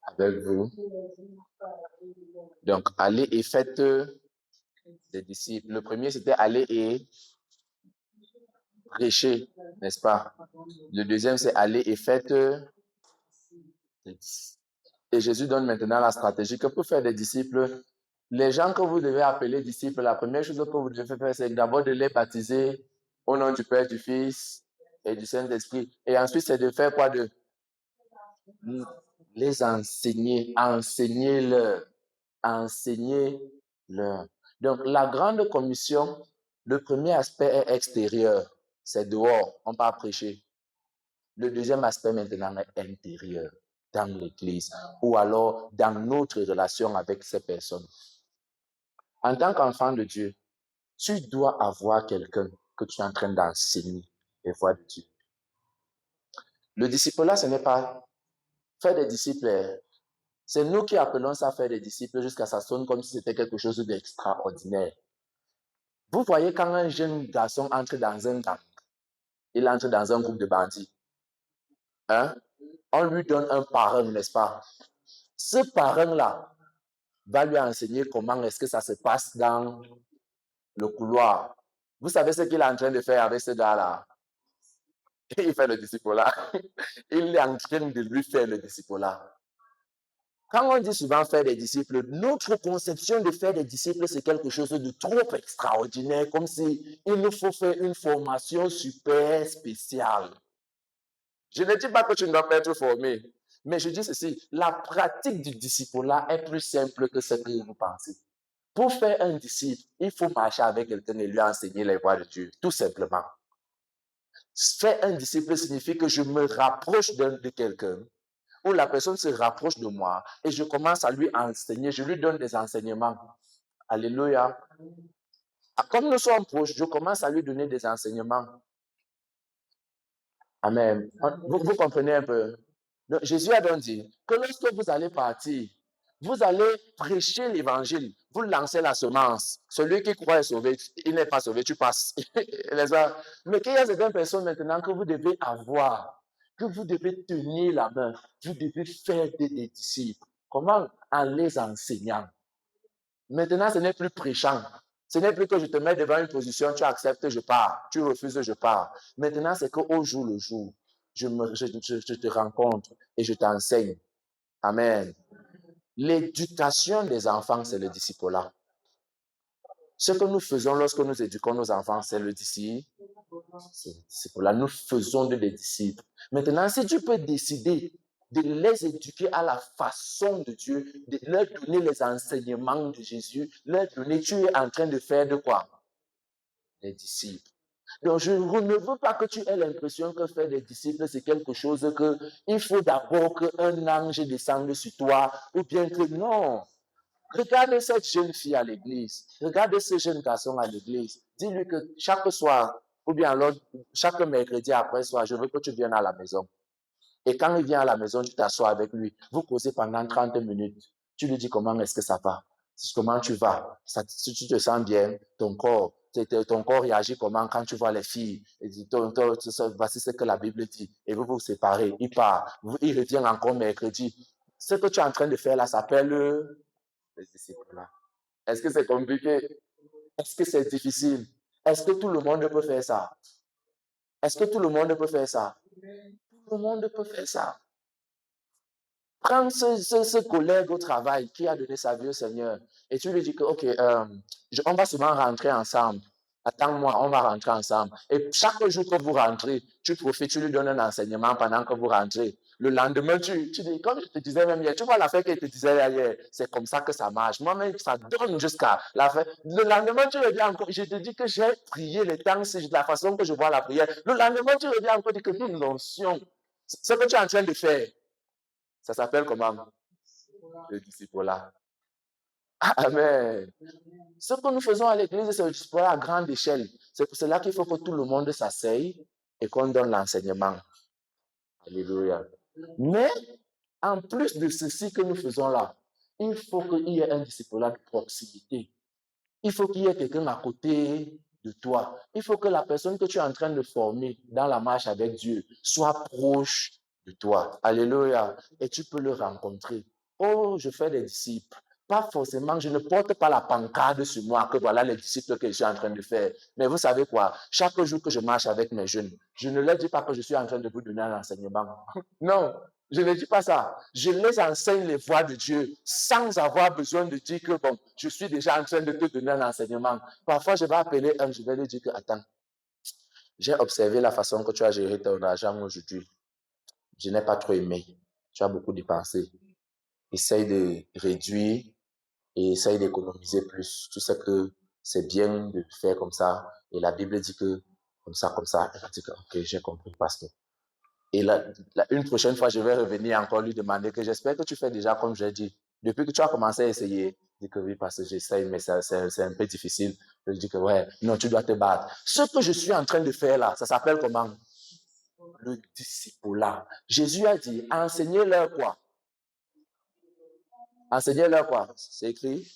Avec vous. Donc, allez et faites des disciples. Le premier, c'était aller et prêcher, n'est-ce pas? Le deuxième, c'est aller et faites des disciples. Et Jésus donne maintenant la stratégie que pour faire des disciples, les gens que vous devez appeler disciples, la première chose que vous devez faire, c'est d'abord de les baptiser au nom du Père, du Fils et du Saint-Esprit. Et ensuite, c'est de faire quoi? De les enseigner, enseigner-leur. Donc, la grande commission, le premier aspect est extérieur, c'est dehors, on part prêcher. Le deuxième aspect maintenant est intérieur, dans l'église, ou alors dans notre relation avec ces personnes. En tant qu'enfant de Dieu, tu dois avoir quelqu'un que tu es en train d'enseigner les voies de Dieu. Le disciple-là, ce n'est pas faire des disciples. C'est nous qui appelons ça faire des disciples jusqu'à ça sonne comme si c'était quelque chose d'extraordinaire. Vous voyez quand un jeune garçon entre dans un gang, il entre dans un groupe de bandits. Hein? On lui donne un parrain, n'est-ce pas? Ce parrain-là va lui enseigner comment est-ce que ça se passe dans le couloir. Vous savez ce qu'il est en train de faire avec ce gars-là? Il fait le disciple-là. Il est en train de lui faire le disciple-là. Quand on dit souvent faire des disciples, notre conception de faire des disciples, c'est quelque chose de trop extraordinaire, comme si il nous faut faire une formation super spéciale. Je ne dis pas que tu ne dois pas être formé, Mais je dis ceci, la pratique du disciple-là est plus simple que ce que vous pensez. Pour faire un disciple, il faut marcher avec quelqu'un et lui enseigner les voies de Dieu, tout simplement. Faire un disciple signifie que je me rapproche de quelqu'un, où la personne se rapproche de moi et je commence à lui enseigner, je lui donne des enseignements. Alléluia. Comme nous sommes proches, je commence à lui donner des enseignements. Amen. Vous comprenez un peu? Donc, Jésus a donc dit que lorsque vous allez partir, vous allez prêcher l'évangile, vous lancez la semence. Celui qui croit est sauvé, il n'est pas sauvé, tu passes. Mais qu'il y a certaines personnes maintenant que vous devez avoir, que vous devez tenir la main, vous devez faire des disciples. Comment? En les enseignant. Maintenant, ce n'est plus prêchant. Ce n'est plus que je te mets devant une position, tu acceptes, je pars. Tu refuses, je pars. Maintenant, c'est qu'au jour le jour, je te rencontre et je t'enseigne. Amen. L'éducation des enfants, c'est le discipulat. Ce que nous faisons lorsque nous éduquons nos enfants, c'est le disciple. C'est le discipulat. Nous faisons des disciples. Maintenant, si tu peux décider de les éduquer à la façon de Dieu, de leur donner les enseignements de Jésus, leur donner, tu es en train de faire de quoi? Des disciples. Donc, je ne veux pas que tu aies l'impression que faire des disciples, c'est quelque chose que il faut d'abord qu'un ange descende sur toi, ou bien que non. Regarde cette jeune fille à l'église, regarde ce jeune garçon à l'église. Dis-lui que chaque soir, ou bien alors chaque mercredi après soir, je veux que tu viennes à la maison. Et quand il vient à la maison, tu t'assois avec lui. Vous causez pendant 30 minutes. Tu lui dis comment est-ce que ça va. Comment tu vas. Si tu te sens bien, ton corps réagit comment quand tu vois les filles. Voici ce que la Bible dit. Et vous vous séparez. Il part. Il revient encore mercredi. Ce que tu es en train de faire là s'appelle le disciple. Est-ce que c'est compliqué? Est-ce que c'est difficile? Est-ce que tout le monde peut faire ça? Est-ce que tout le monde peut faire ça? Tout le monde peut faire ça. Prends ce collègue au travail qui a donné sa vie au Seigneur et tu lui dis que, OK, on va souvent rentrer ensemble. Attends-moi, on va rentrer ensemble. Et chaque jour que vous rentrez, tu profites, tu lui donnes un enseignement pendant que vous rentrez. Le lendemain, tu dis, comme je te disais même hier, tu vois l'affaire qu'il te disait hier, c'est comme ça que ça marche. Moi-même, ça donne jusqu'à la fin. Le lendemain, tu reviens encore, je te dis que j'ai prié le temps, c'est de la façon que je vois la prière. Le lendemain, tu reviens encore, tu dis que une notion. Ce que tu es en train de faire, ça s'appelle comment? Le discipulat. Amen. Ce que nous faisons à l'église, c'est le discipulat à grande échelle. C'est pour cela qu'il faut que tout le monde s'asseye et qu'on donne l'enseignement. Alléluia. Mais, en plus de ceci que nous faisons là, il faut qu'il y ait un discipulat de proximité. Il faut qu'il y ait quelqu'un à côté de toi. Il faut que la personne que tu es en train de former dans la marche avec Dieu soit proche de toi. Alléluia. Et tu peux le rencontrer. Oh, je fais des disciples. Pas forcément, je ne porte pas la pancarte sur moi que voilà les disciples que je suis en train de faire. Mais vous savez quoi? Chaque jour que je marche avec mes jeunes, je ne leur dis pas que je suis en train de vous donner un enseignement. Non, je ne dis pas ça. Je les enseigne les voies de Dieu sans avoir besoin de dire que bon, je suis déjà en train de te donner un enseignement. Parfois, je vais appeler un, je vais lui dire que attends, j'ai observé la façon que tu as géré ton argent aujourd'hui. Je n'ai pas trop aimé. Tu as beaucoup dépensé. Essaye de réduire et essaye d'économiser plus. Tu sais que c'est bien de faire comme ça. Et la Bible dit que comme ça. Elle a dit que ok, j'ai compris, pasteur. Et une prochaine fois, je vais revenir encore lui demander que j'espère que tu fais déjà comme j'ai dit. Depuis que tu as commencé à essayer, je dis que oui, parce que j'essaye, mais c'est un peu difficile. Je dis que ouais, non, tu dois te battre. Ce que je suis en train de faire là, ça s'appelle comment? Le discipulat. Jésus a dit, enseignez-leur quoi? Enseignez-leur quoi? C'est écrit.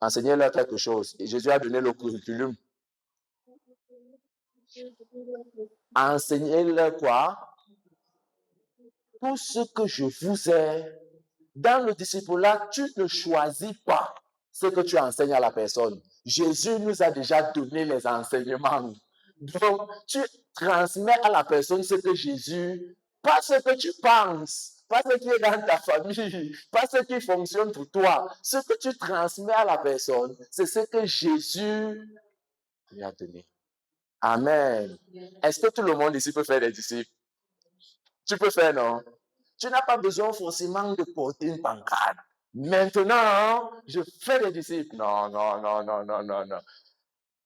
Enseignez-leur quelque chose. Et Jésus a donné le curriculum. Enseignez-leur quoi? Tout ce que je vous ai. Dans le discipulat, tu ne choisis pas ce que tu enseignes à la personne. Jésus nous a déjà donné les enseignements. Donc, tu transmets à la personne ce que Jésus, pas ce que tu penses, pas ce qui est dans ta famille, pas ce qui fonctionne pour toi. Ce que tu transmets à la personne, c'est ce que Jésus lui a donné. Amen. Est-ce que tout le monde ici peut faire des disciples? Tu peux faire, non? Tu n'as pas besoin forcément de porter une pancarte. Maintenant, je fais des disciples. Non, non, non, non, non, non, non.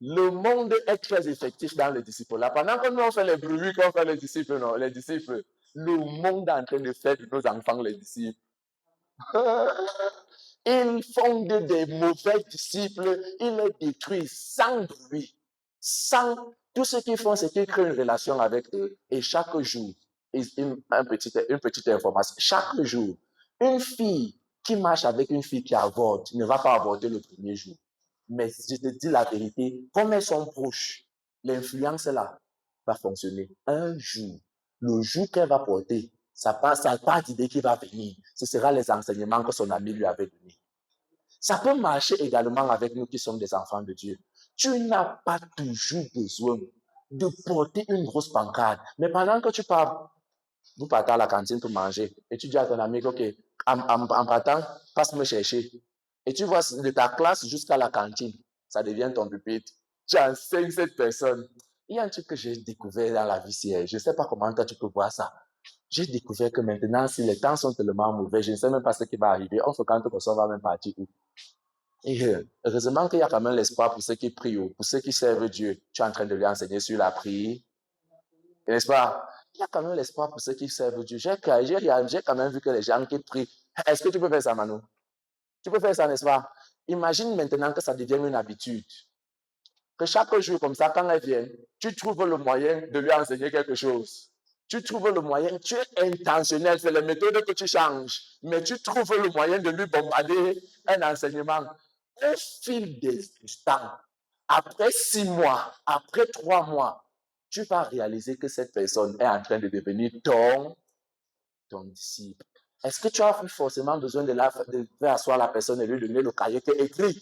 Le monde est très effectif dans les disciples. Là, pendant que nous on fait les bruits, qu'on fait les disciples, non, les disciples, le monde est en train de faire de nos enfants les disciples. Ils font des mauvais disciples, ils les détruisent sans bruit, sans... Tout ce qu'ils font, c'est qu'ils créent une relation avec eux et chaque jour, une petite information, chaque jour, une fille qui marche avec une fille qui avorte ne va pas avorter le premier jour. Mais je te dis la vérité, comme elles sont proches, l'influence là va fonctionner. Un jour, le jour qu'elle va porter, ça part d'idée qui va venir. Ce sera les enseignements que son ami lui avait donnés. Ça peut marcher également avec nous qui sommes des enfants de Dieu. Tu n'as pas toujours besoin de porter une grosse pancarte. Mais pendant que tu pars, vous partez à la cantine pour manger, et tu dis à ton ami, OK, en partant, passe me chercher. Et tu vois de ta classe jusqu'à la cantine, ça devient ton pupitre. Tu enseignes cette personne. Il y a un truc que j'ai découvert dans la vie, je ne sais pas comment toi tu peux voir ça. J'ai découvert que maintenant, si les temps sont tellement mauvais, je ne sais même pas ce qui va arriver. On fréquente que ça va même partir où. Et heureusement qu'il y a quand même l'espoir pour ceux qui prient, pour ceux qui servent Dieu. Tu es en train de lui enseigner sur la prière. N'est-ce pas? Il y a quand même l'espoir pour ceux qui servent Dieu. J'ai quand même vu que les gens qui prient. Est-ce que tu peux faire ça, Manu? Tu peux faire ça, n'est-ce pas? Imagine maintenant que ça devienne une habitude. Que chaque jour, comme ça, quand elle vient, tu trouves le moyen de lui enseigner quelque chose. Tu trouves le moyen, tu es intentionnel, c'est les méthodes que tu changes, mais tu trouves le moyen de lui bombarder un enseignement. Au fil du temps, après 6 mois, après 3 mois, tu vas réaliser que cette personne est en train de devenir ton disciple. Est-ce que tu as forcément besoin de faire asseoir la personne et lui donner le cahier qui est écrit?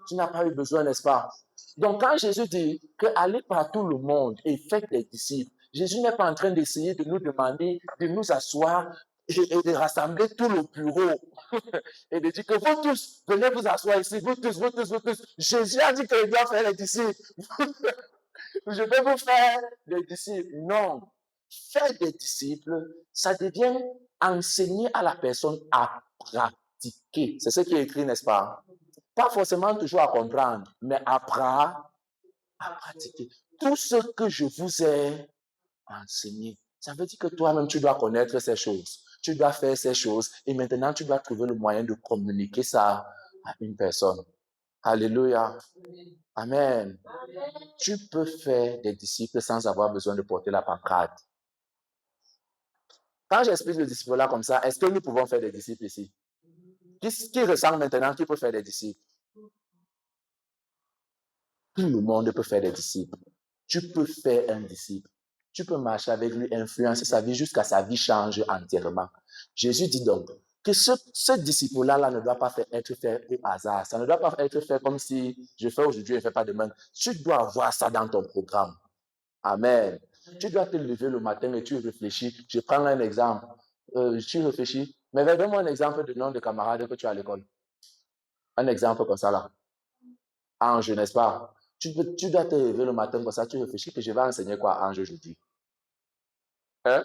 Tu n'as pas eu besoin, n'est-ce pas? Donc, quand Jésus dit que allez par tout le monde et faites des disciples, Jésus n'est pas en train d'essayer de nous demander de nous asseoir et de rassembler tout le bureau et de dire que vous tous, venez vous asseoir ici, vous tous, vous tous, vous tous. Jésus a dit qu'il doit faire les disciples. Je vais vous faire des disciples. Non. Faire des disciples, ça devient enseigner à la personne à pratiquer. C'est ce qui est écrit, n'est-ce pas? Pas forcément toujours à comprendre, mais apprendre à pratiquer. Tout ce que je vous ai enseigné, ça veut dire que toi-même, tu dois connaître ces choses. Tu dois faire ces choses et maintenant, tu dois trouver le moyen de communiquer ça à une personne. Alléluia. Amen. Tu peux faire des disciples sans avoir besoin de porter la pancarte. Quand j'explique le disciple là comme ça, est-ce que nous pouvons faire des disciples ici? Qui ressent maintenant qui peut faire des disciples? Tout le monde peut faire des disciples. Tu peux faire un disciple. Tu peux marcher avec lui, influencer sa vie jusqu'à sa vie change entièrement. Jésus dit donc que ce disciple-là ne doit pas être fait au hasard. Ça ne doit pas être fait comme si je fais aujourd'hui et je ne fais pas demain. Tu dois avoir ça dans ton programme. Amen. Tu dois te lever le matin et tu réfléchis. Je prends un exemple. Tu réfléchis. Mais donne-moi un exemple de nom de camarade que tu as à l'école. Un exemple comme ça là. Ange, n'est-ce pas? Tu dois te lever le matin comme ça, tu réfléchis que je vais enseigner quoi à Ange aujourd'hui? Hein?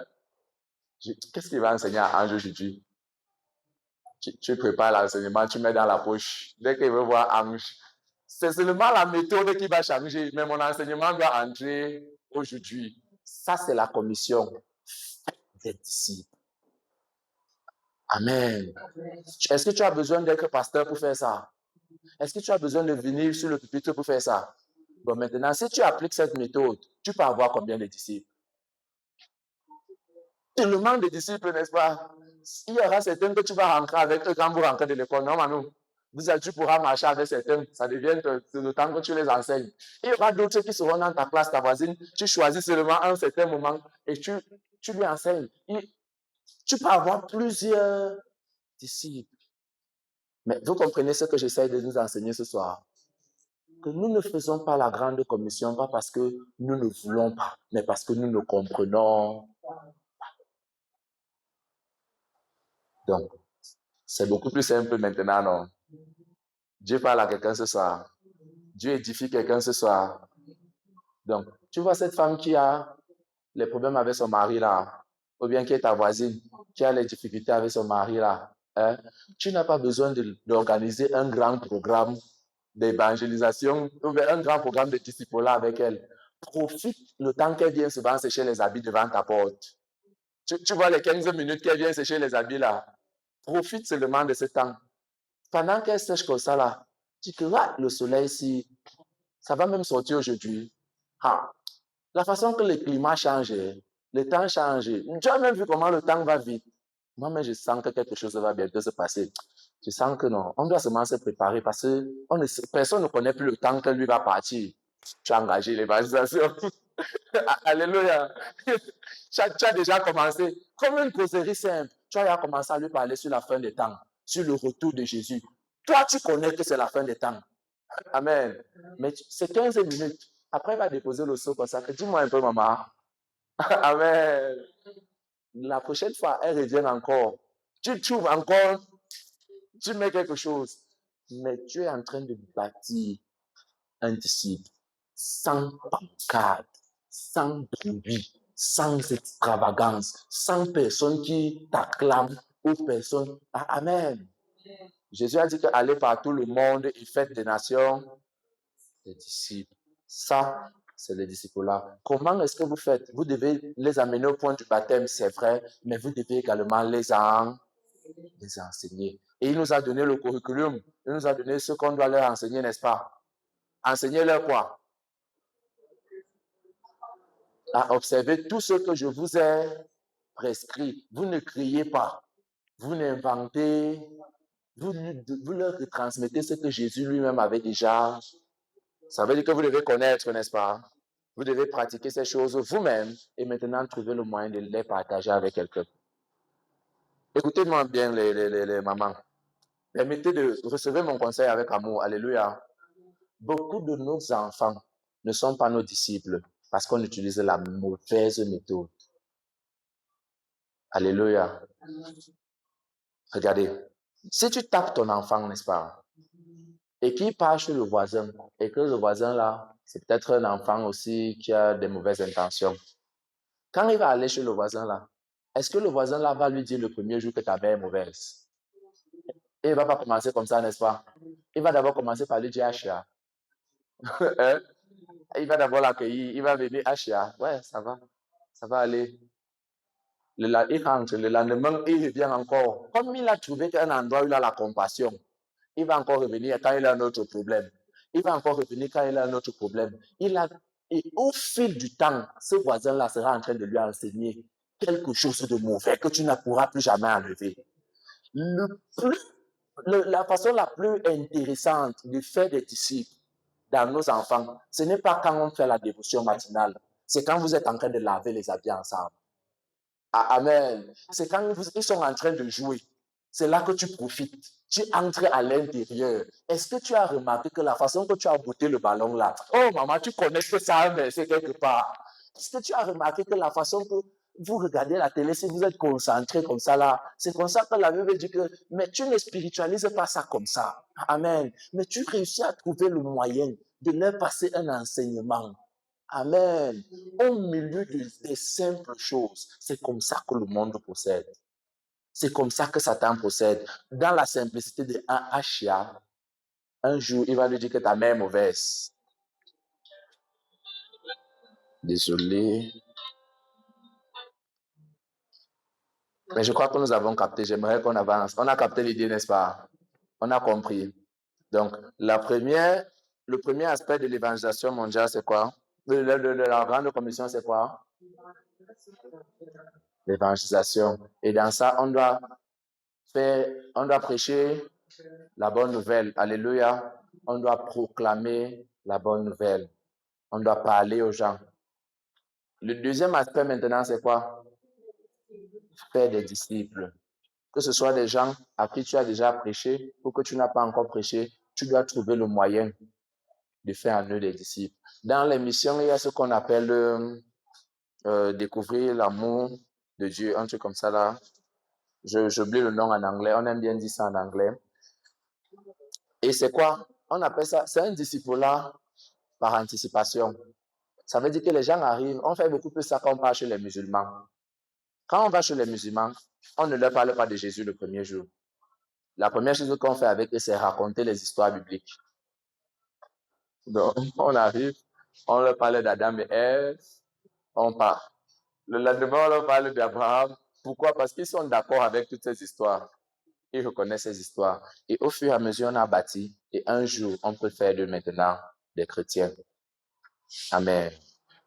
Qu'est-ce qu'il va enseigner à Ange aujourd'hui? Tu prépares l'enseignement, tu mets dans la poche. Dès qu'il veut voir Ange, c'est seulement la méthode qui va changer, mais mon enseignement doit entrer aujourd'hui. Ça, c'est la commission des disciples. Amen. Est-ce que tu as besoin d'être pasteur pour faire ça? Est-ce que tu as besoin de venir sur le pupitre pour faire ça? Bon, maintenant, si tu appliques cette méthode, tu peux avoir combien de disciples? Tellement de disciples, n'est-ce pas? Il y aura certains que tu vas rentrer avec eux quand vous rentrez de l'école. Non, Manu. Tu pourras marcher avec certains. Ça devient le temps que tu les enseignes. Il y aura d'autres qui seront dans ta classe, ta voisine. Tu choisis seulement un certain moment et tu lui enseignes. Tu peux avoir plusieurs disciples. Mais vous comprenez ce que j'essaie de nous enseigner ce soir? Que nous ne faisons pas la grande commission, pas parce que nous ne voulons pas, mais parce que nous ne comprenons pas. Donc, c'est beaucoup plus simple maintenant, non? Dieu parle à quelqu'un ce soir. Dieu édifie quelqu'un ce soir. Donc, tu vois cette femme qui a les problèmes avec son mari là. ou bien qui est ta voisine, qui a les difficultés avec son mari là, hein, tu n'as pas besoin d'organiser un grand programme d'évangélisation ou bien un grand programme de disciple avec elle. Profite le temps qu'elle vient souvent sécher les habits devant ta porte. Tu vois les 15 minutes qu'elle vient sécher les habits là. Profite seulement de ce temps. Pendant qu'elle sèche comme ça là, tu te dis que le soleil ici, ça va même sortir aujourd'hui. Ah, la façon que le climat change, le temps change. Tu as même vu comment le temps va vite. Moi-même, je sens que quelque chose va bientôt se passer. Je sens que non, on doit seulement se préparer parce que personne ne connaît plus le temps que lui va partir. Tu as engagé l'évangélisation. Alléluia. Tu as déjà commencé. Comme une causerie simple, tu as déjà commencé à lui parler sur la fin des temps, sur le retour de Jésus. Toi, tu connais que c'est la fin des temps. Amen. Mais c'est 15 minutes. Après, il va déposer le seau comme ça. Dis-moi un peu, maman. Amen. La prochaine fois, elle revient encore. Tu trouves encore, tu mets quelque chose. Mais tu es en train de bâtir un disciple sans pancarte, sans bruit, sans extravagance, sans personne qui t'acclame ou personne. Amen. Jésus a dit que allez par tout le monde et faites des nations des disciples. Ça, c'est le disciple-là. Comment est-ce que vous faites? Vous devez les amener au point du baptême, c'est vrai, mais vous devez également les enseigner. Et il nous a donné le curriculum. Il nous a donné ce qu'on doit leur enseigner, n'est-ce pas? Enseigner-leur quoi? À observer tout ce que je vous ai prescrit. Vous ne criez pas. Vous n'inventez. Vous leur transmettez ce que Jésus lui-même avait déjà. Ça veut dire que vous devez connaître, n'est-ce pas? Vous devez pratiquer ces choses vous-même et maintenant trouver le moyen de les partager avec quelqu'un. Écoutez-moi bien, les mamans. Permettez de recevoir mon conseil avec amour. Alléluia. Beaucoup de nos enfants ne sont pas nos disciples parce qu'on utilise la mauvaise méthode. Alléluia. Regardez. Si tu tapes ton enfant, n'est-ce pas, et qu'il part chez le voisin, et que le voisin là, c'est peut-être un enfant aussi qui a des mauvaises intentions. Quand il va aller chez le voisin là, est-ce que le voisin là va lui dire le premier jour que ta mère est mauvaise? Et il ne va pas commencer comme ça, n'est-ce pas? Il va d'abord commencer par lui dire Achia. Hein? Il va d'abord l'accueillir, il va venir Achia. Ouais, ça va aller. Il rentre, le lendemain, il revient encore. Comme il a trouvé qu'un endroit où il a la compassion, il va encore revenir quand il a un autre problème. Il va encore revenir quand il a un autre problème. Et au fil du temps, ce voisin-là sera en train de lui enseigner quelque chose de mauvais que tu ne pourras plus jamais enlever. La façon la plus intéressante de faire des disciples dans nos enfants, ce n'est pas quand on fait la dévotion matinale, c'est quand vous êtes en train de laver les habits ensemble. Amen. C'est quand ils sont en train de jouer. C'est là que tu profites. Tu entres à l'intérieur. Est-ce que tu as remarqué que la façon que tu as botté le ballon là, oh maman, tu connais que ça, mais c'est quelque part. Est-ce que tu as remarqué que la façon que vous regardez la télé, si vous êtes concentré comme ça là, c'est comme ça que la Bible dit que, mais tu ne spiritualises pas ça comme ça. Amen. Mais tu réussis à trouver le moyen de leur passer un enseignement. Amen. Au milieu des simples choses, c'est comme ça que le monde procède. C'est comme ça que Satan procède. Dans la simplicité de un Achia, un jour, il va lui dire que ta mère est mauvaise. Désolé. Mais je crois que nous avons capté. J'aimerais qu'on avance. On a capté l'idée, n'est-ce pas? On a compris. Donc, le premier aspect de l'évangélisation mondiale, c'est quoi? De la grande commission, c'est quoi? L'évangélisation. Et dans ça, on doit prêcher la bonne nouvelle. Alléluia. On doit proclamer la bonne nouvelle. On doit parler aux gens. Le deuxième aspect maintenant, c'est quoi? Faire des disciples. Que ce soit des gens à qui tu as déjà prêché ou que tu n'as pas encore prêché, tu dois trouver le moyen de faire en eux des disciples. Dans les missions, il y a ce qu'on appelle découvrir l'amour de Dieu, un truc comme ça là. J'oublie le nom en anglais, on aime bien dire ça en anglais. Et c'est quoi? On appelle ça, c'est un disciple-là par anticipation. Ça veut dire que les gens arrivent, on fait beaucoup plus ça quand on parle chez les musulmans. Quand on va chez les musulmans, on ne leur parle pas de Jésus le premier jour. La première chose qu'on fait avec eux, c'est raconter les histoires bibliques. Donc, on arrive, on leur parle d'Adam et Ève, on part. Le lendemain, on leur parle d'Abraham. Pourquoi? Parce qu'ils sont d'accord avec toutes ces histoires. Ils reconnaissent ces histoires. Et au fur et à mesure, on a bâti. Et un jour, on peut faire de maintenant des chrétiens. Amen.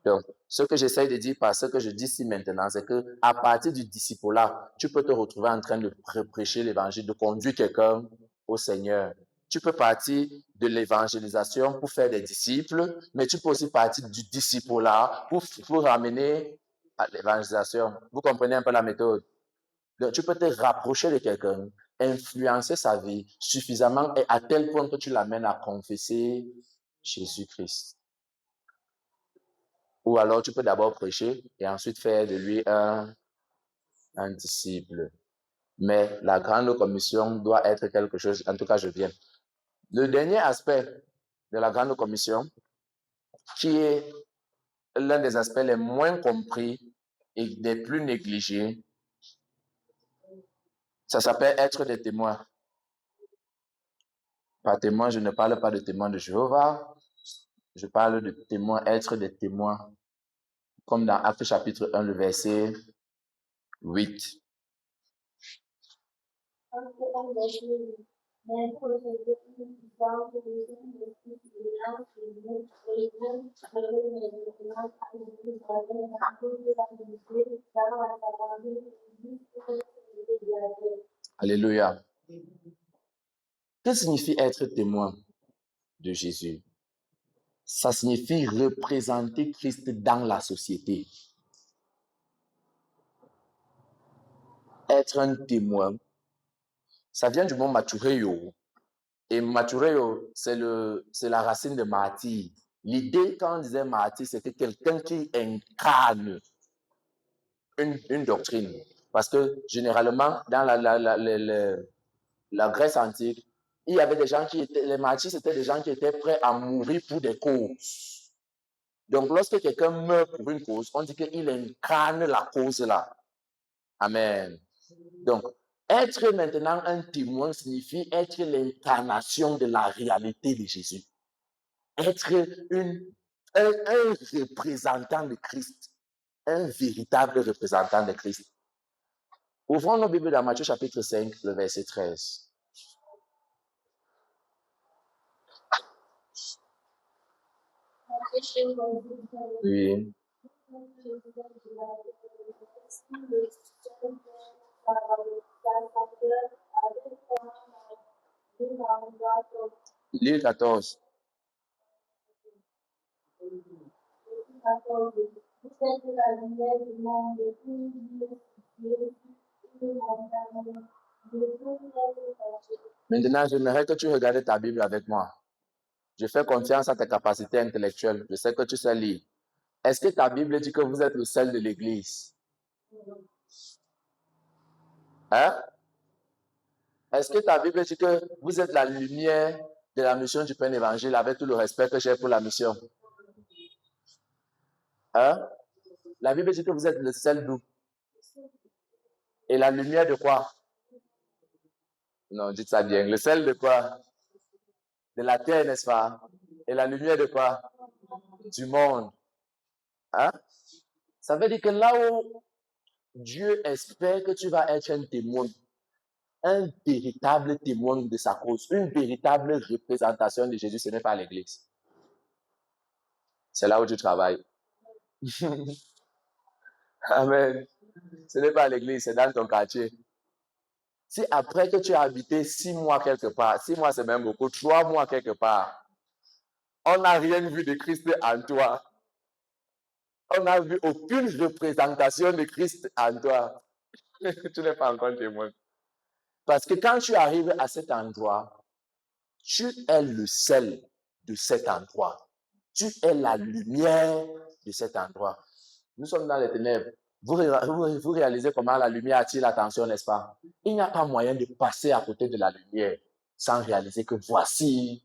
Donc, ce que j'essaie de dire par ce que je dis ici maintenant, c'est qu'à partir du disciple-là, tu peux te retrouver en train de prêcher l'évangile, de conduire quelqu'un au Seigneur. Tu peux partir de l'évangélisation pour faire des disciples, mais tu peux aussi partir du disciple-là pour ramener à l'évangélisation. Vous comprenez un peu la méthode? Donc, tu peux te rapprocher de quelqu'un, influencer sa vie suffisamment et à tel point que tu l'amènes à confesser Jésus-Christ. Ou alors, tu peux d'abord prêcher et ensuite faire de lui un disciple. Mais la grande commission doit être quelque chose, en tout cas, je viens. Le dernier aspect de la grande commission, qui est l'un des aspects les moins compris et des plus négligés, ça s'appelle être des témoins. Par témoin, je ne parle pas de témoins de Jéhovah, je parle de témoins, être des témoins, comme dans Actes chapitre 1, le verset 8. Alléluia. Que signifie être témoin de Jésus? Ça signifie représenter Christ dans la société. Être un témoin, ça vient du mot matureo. Et matureo, c'est la racine de martyr. L'idée, quand on disait martyr, c'était quelqu'un qui incarne une doctrine. Parce que généralement, dans la Grèce antique, il y avait des gens qui étaient, les martyrs, c'était des gens qui étaient prêts à mourir pour des causes. Donc, lorsque quelqu'un meurt pour une cause, on dit qu'il incarne la cause là. Amen. Donc, être maintenant un témoin signifie être l'incarnation de la réalité de Jésus. Être un représentant de Christ. Un véritable représentant de Christ. Ouvrons nos Bibles dans Matthieu chapitre 5, le verset 13. Oui. Lis 14. Maintenant, j'aimerais que tu regardes ta Bible avec moi. Je fais confiance à tes capacités intellectuelles. Je sais que tu sais lire. Est-ce que ta Bible dit que vous êtes le sel de l'Église? Hein? Est-ce que ta Bible dit que vous êtes la lumière de la mission du Père Évangile avec tout le respect que j'ai pour la mission? Hein? La Bible dit que vous êtes le sel d'où? Et la lumière de quoi? Non, dites ça bien. Le sel de quoi? De la terre, n'est-ce pas? Et la lumière de quoi? Du monde. Hein? Ça veut dire que là où Dieu espère que tu vas être un témoin, un véritable témoin de sa cause, une véritable représentation de Jésus, ce n'est pas l'Église. C'est là où tu travailles. Amen. Ce n'est pas l'Église, c'est dans ton quartier. Si après que tu as habité 6 mois quelque part, 6 mois c'est même beaucoup, 3 mois quelque part, on n'a rien vu de Christ en toi. On n'a vu aucune représentation de Christ en toi. Tu n'es pas encore témoin. Parce que quand tu arrives à cet endroit, tu es le sel de cet endroit. Tu es la lumière de cet endroit. Nous sommes dans les ténèbres. Vous réalisez comment la lumière attire l'attention, n'est-ce pas? Il n'y a pas moyen de passer à côté de la lumière sans réaliser que voici.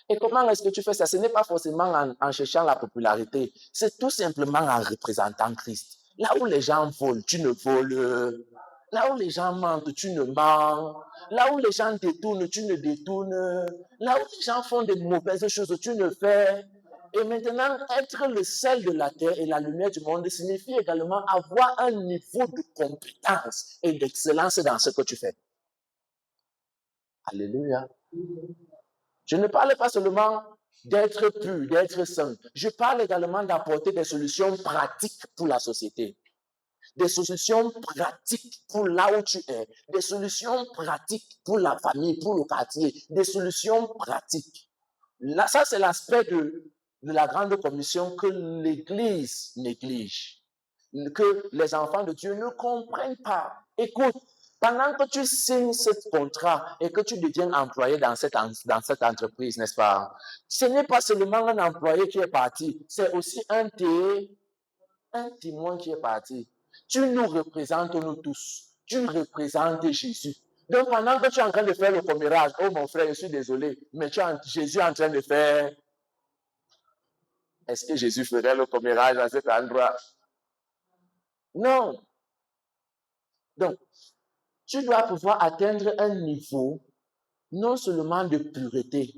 Et comment est-ce que tu fais ça? Ce n'est pas forcément en cherchant la popularité. C'est tout simplement en représentant Christ. Là où les gens volent, tu ne voles. Là où les gens mentent, tu ne mens. Là où les gens détournent, tu ne détournes. Là où les gens font de mauvaises choses, tu ne fais. Et maintenant, être le sel de la terre et la lumière du monde signifie également avoir un niveau de compétence et d'excellence dans ce que tu fais. Alléluia. Je ne parle pas seulement d'être pur, d'être saint. Je parle également d'apporter des solutions pratiques pour la société. Des solutions pratiques pour là où tu es. Des solutions pratiques pour la famille, pour le quartier. Des solutions pratiques. Là, ça, c'est l'aspect de la grande commission que l'Église néglige. Que les enfants de Dieu ne comprennent pas. Écoute, pendant que tu signes ce contrat et que tu deviens employé dans cette entreprise, n'est-ce pas? Ce n'est pas seulement un employé qui est parti, c'est aussi un témoin qui est parti. Tu nous représentes, nous tous. Tu représentes Jésus. Donc, pendant que tu es en train de faire le commérage, oh mon frère, je suis désolé, mais Jésus est en train de faire. Est-ce que Jésus ferait le commérage à cet endroit? Non. Donc, tu dois pouvoir atteindre un niveau non seulement de pureté,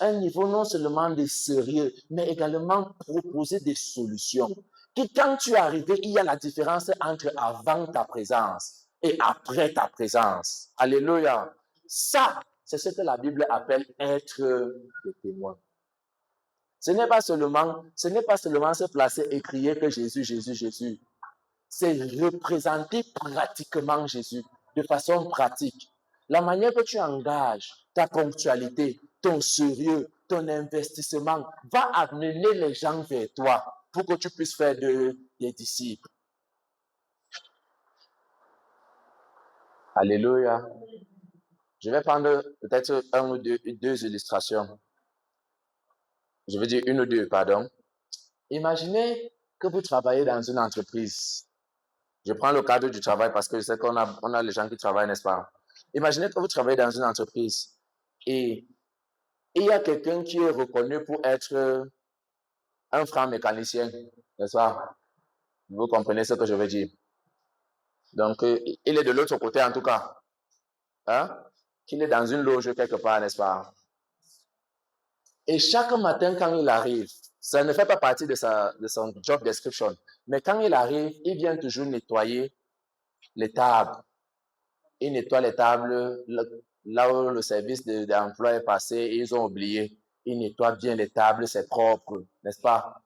un niveau non seulement de sérieux, mais également proposer des solutions. Que quand tu es arrivé, il y a la différence entre avant ta présence et après ta présence. Alléluia. Ça, c'est ce que la Bible appelle être des témoins. Ce n'est pas seulement se placer et crier que Jésus, Jésus, Jésus. C'est représenter pratiquement Jésus de façon pratique. La manière que tu engages, ta ponctualité, ton sérieux, ton investissement va amener les gens vers toi pour que tu puisses faire des disciples. Alléluia. Je vais prendre peut-être deux illustrations. Je veux dire une ou deux, pardon. Imaginez que vous travaillez dans une entreprise. Je prends le cadre du travail parce que je sais qu'on a les gens qui travaillent, n'est-ce pas? Imaginez que vous travaillez dans une entreprise et il y a quelqu'un qui est reconnu pour être un franc mécanicien, n'est-ce pas? Vous comprenez ce que je veux dire? Donc, il est de l'autre côté en tout cas. Hein? Il est dans une loge quelque part, n'est-ce pas? Et chaque matin quand il arrive, ça ne fait pas partie de son job description, mais quand il arrive, il vient toujours nettoyer les tables. Il nettoie les tables là où le service d'emploi est passé et ils ont oublié. Il nettoie bien les tables, c'est propre, n'est-ce pas?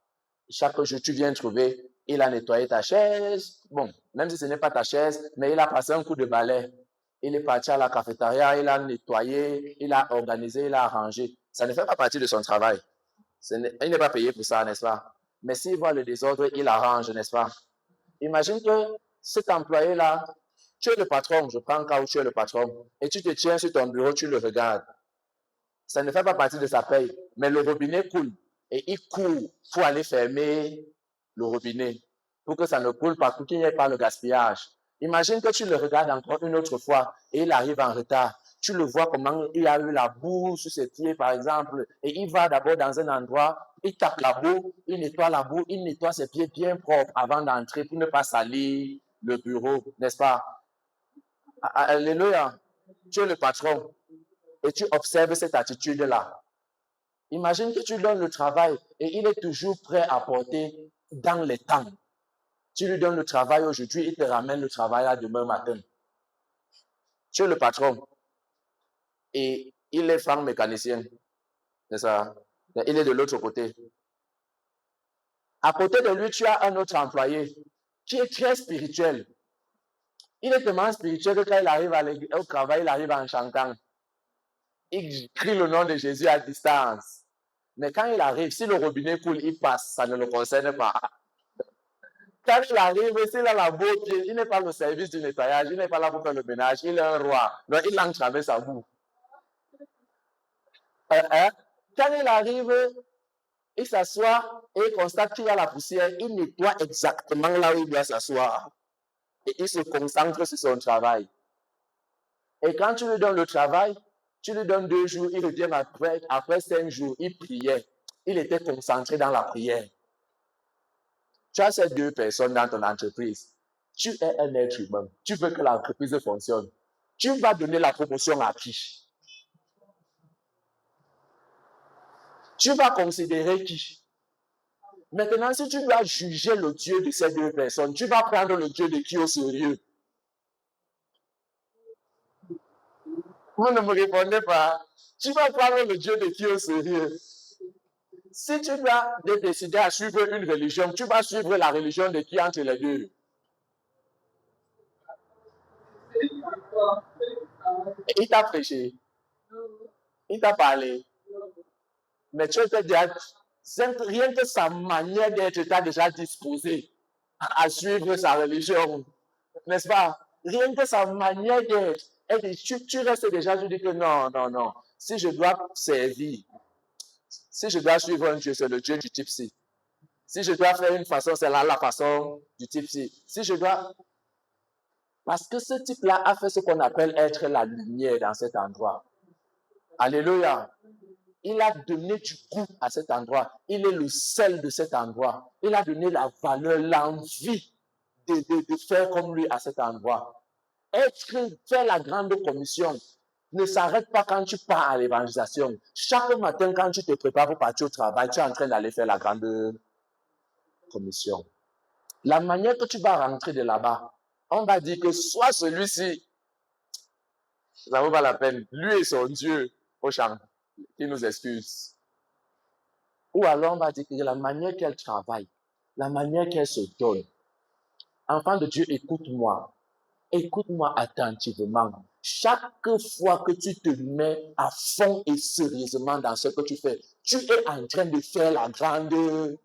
Chaque jour, tu viens trouver, il a nettoyé ta chaise. Bon, même si ce n'est pas ta chaise, mais il a passé un coup de balai. Il est parti à la cafétéria, il a nettoyé, il a organisé, il a arrangé. Ça ne fait pas partie de son travail. Il n'est pas payé pour ça, n'est-ce pas? Mais s'il voit le désordre, il arrange, n'est-ce pas? Imagine que cet employé-là, tu es le patron, je prends un cas où tu es le patron, et tu te tiens sur ton bureau, tu le regardes. Ça ne fait pas partie de sa paye, mais le robinet coule, et il court pour aller fermer le robinet, pour que ça ne coule pas, pour qu'il n'y ait pas le gaspillage. Imagine que tu le regardes encore une autre fois, et il arrive en retard. Tu le vois comment il a eu la boue sur ses pieds, par exemple, et il va d'abord dans un endroit, il tape la boue, il nettoie la boue, il nettoie ses pieds bien propres avant d'entrer pour ne pas salir le bureau, n'est-ce pas? Alléluia. Tu es le patron et tu observes cette attitude-là. Imagine que tu donnes le travail et il est toujours prêt à porter dans les temps. Tu lui donnes le travail aujourd'hui, il te ramène le travail à demain matin. Tu es le patron et il est franc mécanicien. C'est ça. Il est de l'autre côté. À côté de lui, tu as un autre employé qui est très spirituel. Il est tellement spirituel que quand il arrive au travail, il arrive en chantant. Il crie le nom de Jésus à distance. Mais quand il arrive, si le robinet coule, il passe, ça ne le concerne pas. Quand il arrive, s'il a la boue, il n'est pas le service du nettoyage, il n'est pas là pour faire le ménage, il est un roi. Donc il entre avec sa boue. Quand il arrive, il s'assoit et il constate qu'il y a la poussière, il nettoie exactement là où il doit s'asseoir. Et il se concentre sur son travail. Et quand tu lui donnes le travail, tu lui donnes 2 jours, il revient après 5 jours, il priait. Il était concentré dans la prière. Tu as ces deux personnes dans ton entreprise. Tu es un être humain. Tu veux que l'entreprise fonctionne. Tu vas donner la promotion à qui? Tu vas considérer qui? Maintenant, si tu dois juger le Dieu de ces deux personnes, tu vas prendre le Dieu de qui au sérieux? Vous ne me répondez pas. Tu vas prendre le Dieu de qui au sérieux? Si tu dois décider à suivre une religion, tu vas suivre la religion de qui entre les deux? Il t'a prêché. Il t'a parlé. Mais tu étais déjà, rien que sa manière d'être t'a déjà disposé à suivre sa religion. N'est-ce pas? Rien que sa manière d'être. Tu restes déjà, tu dis que non, non, non. Si je dois servir, si je dois suivre un Dieu, c'est le Dieu du type ci. Si je dois faire une façon, c'est la façon du type ci. Si je dois... Parce que ce type-là a fait ce qu'on appelle être la lumière dans cet endroit. Alléluia. Il a donné du goût à cet endroit. Il est le sel de cet endroit. Il a donné la valeur, l'envie de faire comme lui à cet endroit. Faire la grande commission ne s'arrête pas quand tu pars à l'évangélisation. Chaque matin, quand tu te prépares pour partir au travail, tu es en train d'aller faire la grande commission. La manière que tu vas rentrer de là-bas, on va dire que soit celui-ci, ça ne vaut pas la peine, lui et son Dieu au champ, qui nous excuse. Ou alors on va dire que la manière qu'elle travaille, la manière qu'elle se donne. Enfant de Dieu, écoute-moi. Écoute-moi attentivement. Chaque fois que tu te mets à fond et sérieusement dans ce que tu fais, tu es en train de faire la grande...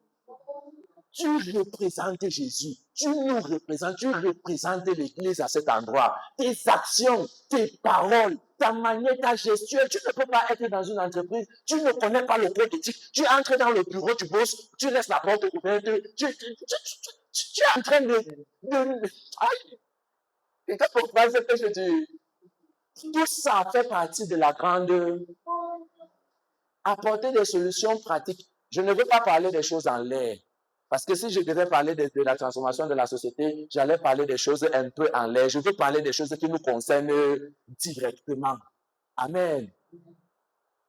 Tu représentes Jésus. Tu nous représentes. Tu représentes l'Église à cet endroit. Tes actions, tes paroles, ta manière, ta gestuelle. Tu ne peux pas être dans une entreprise. Tu ne connais pas le code éthique. Tu entres dans le bureau, tu bosses, tu laisses la porte ouverte. Tu es en train de... Aïe! Et quand on pense ce que je dis, tout ça fait partie de la grande... Apporter des solutions pratiques. Je ne veux pas parler des choses en l'air. Parce que si je devais parler de la transformation de la société, j'allais parler des choses un peu en l'air. Je veux parler des choses qui nous concernent directement. Amen.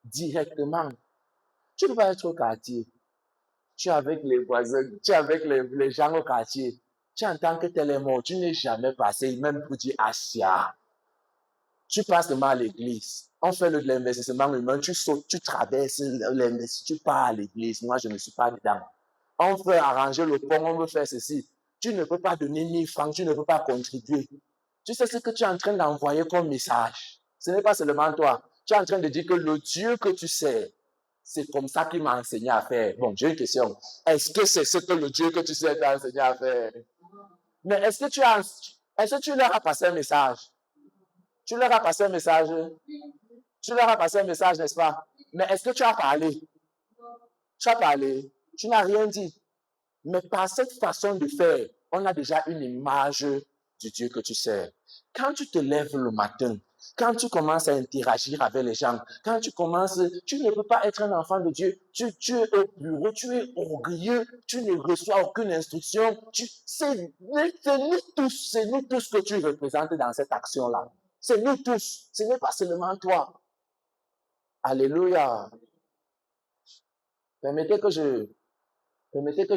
Directement. Tu ne peux pas être au quartier. Tu es avec les voisins, tu es avec les gens au quartier. Tu entends que tel est mort. Tu n'es jamais passé, même pour dire Asia. Tu passes seulement à l'église. On fait de l'investissement humain. Tu sautes, tu traverses l'investissement. Tu pars à l'église. Moi, je ne suis pas dedans. On veut arranger le pont, on veut faire ceci. Tu ne peux pas donner 1000 francs, tu ne peux pas contribuer. Tu sais ce que tu es en train d'envoyer comme message. Ce n'est pas seulement toi. Tu es en train de dire que le Dieu que tu sais, c'est comme ça qu'il m'a enseigné à faire. Bon, j'ai une question. Est-ce que c'est ce que le Dieu que tu sais t'a enseigné à faire? Mais est-ce que tu leur as passé un message? Tu leur as passé un message? Tu leur as passé un message, n'est-ce pas? Mais est-ce que tu as parlé? Tu as parlé? Tu n'as rien dit. Mais par cette façon de faire, on a déjà une image du Dieu que tu sers. Quand tu te lèves le matin, quand tu commences à interagir avec les gens, quand tu commences, tu ne peux pas être un enfant de Dieu. Tu es au bureau, tu es orgueilleux, tu ne reçois aucune instruction. C'est nous tous que tu représentes dans cette action-là. C'est nous tous. Ce n'est pas seulement toi. Alléluia. Permettez que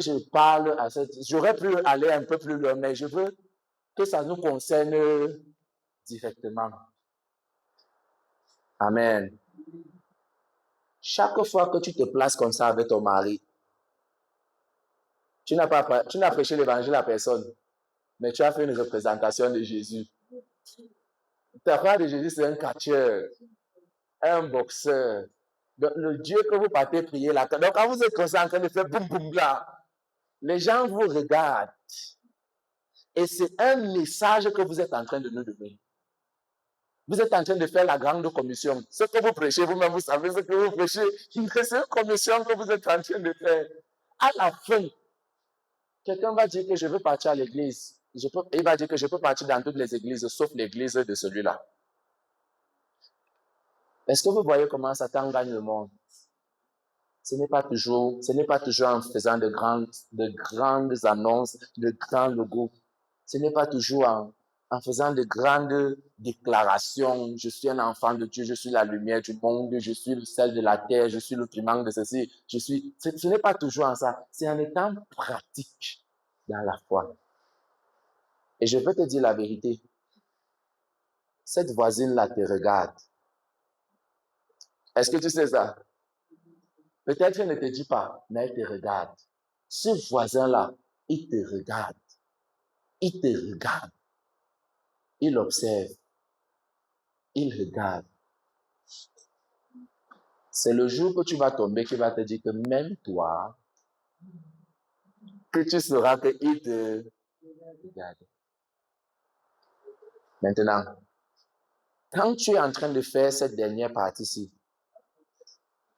je parle à cette... J'aurais pu aller un peu plus loin, mais je veux que ça nous concerne directement. Amen. Chaque fois que tu te places comme ça avec ton mari, tu n'as prêché l'évangile à personne, mais tu as fait une représentation de Jésus. Ta part de Jésus, c'est un catcheur, un boxeur. Donc, le Dieu que vous partez prier là. Donc, quand vous êtes comme ça en train de faire boum boum là, les gens vous regardent. Et c'est un message que vous êtes en train de nous donner. Vous êtes en train de faire la grande commission. Ce que vous prêchez, vous-même, vous savez ce que vous prêchez. C'est une commission que vous êtes en train de faire. À la fin, quelqu'un va dire que je veux partir à l'église. Il va dire que je peux partir dans toutes les églises, sauf l'église de celui-là. Est-ce que vous voyez comment Satan gagne le monde? Ce n'est pas toujours en faisant de grandes annonces, de grands logos. Ce n'est pas toujours en faisant de grandes déclarations. Je suis un enfant de Dieu, je suis la lumière du monde, je suis le sel de la terre, je suis le piment de ceci. Ce n'est pas toujours en ça. C'est en étant pratique dans la foi. Et je peux te dire la vérité. Cette voisine-là te regarde. Est-ce que tu sais ça? Peut-être qu'elle ne te dit pas, mais elle te regarde. Ce voisin-là, il te regarde. Il te regarde. Il observe. Il regarde. C'est le jour que tu vas tomber qu'il va te dire que même toi, que tu sauras qu'il te regarde. Maintenant, quand tu es en train de faire cette dernière partie-ci,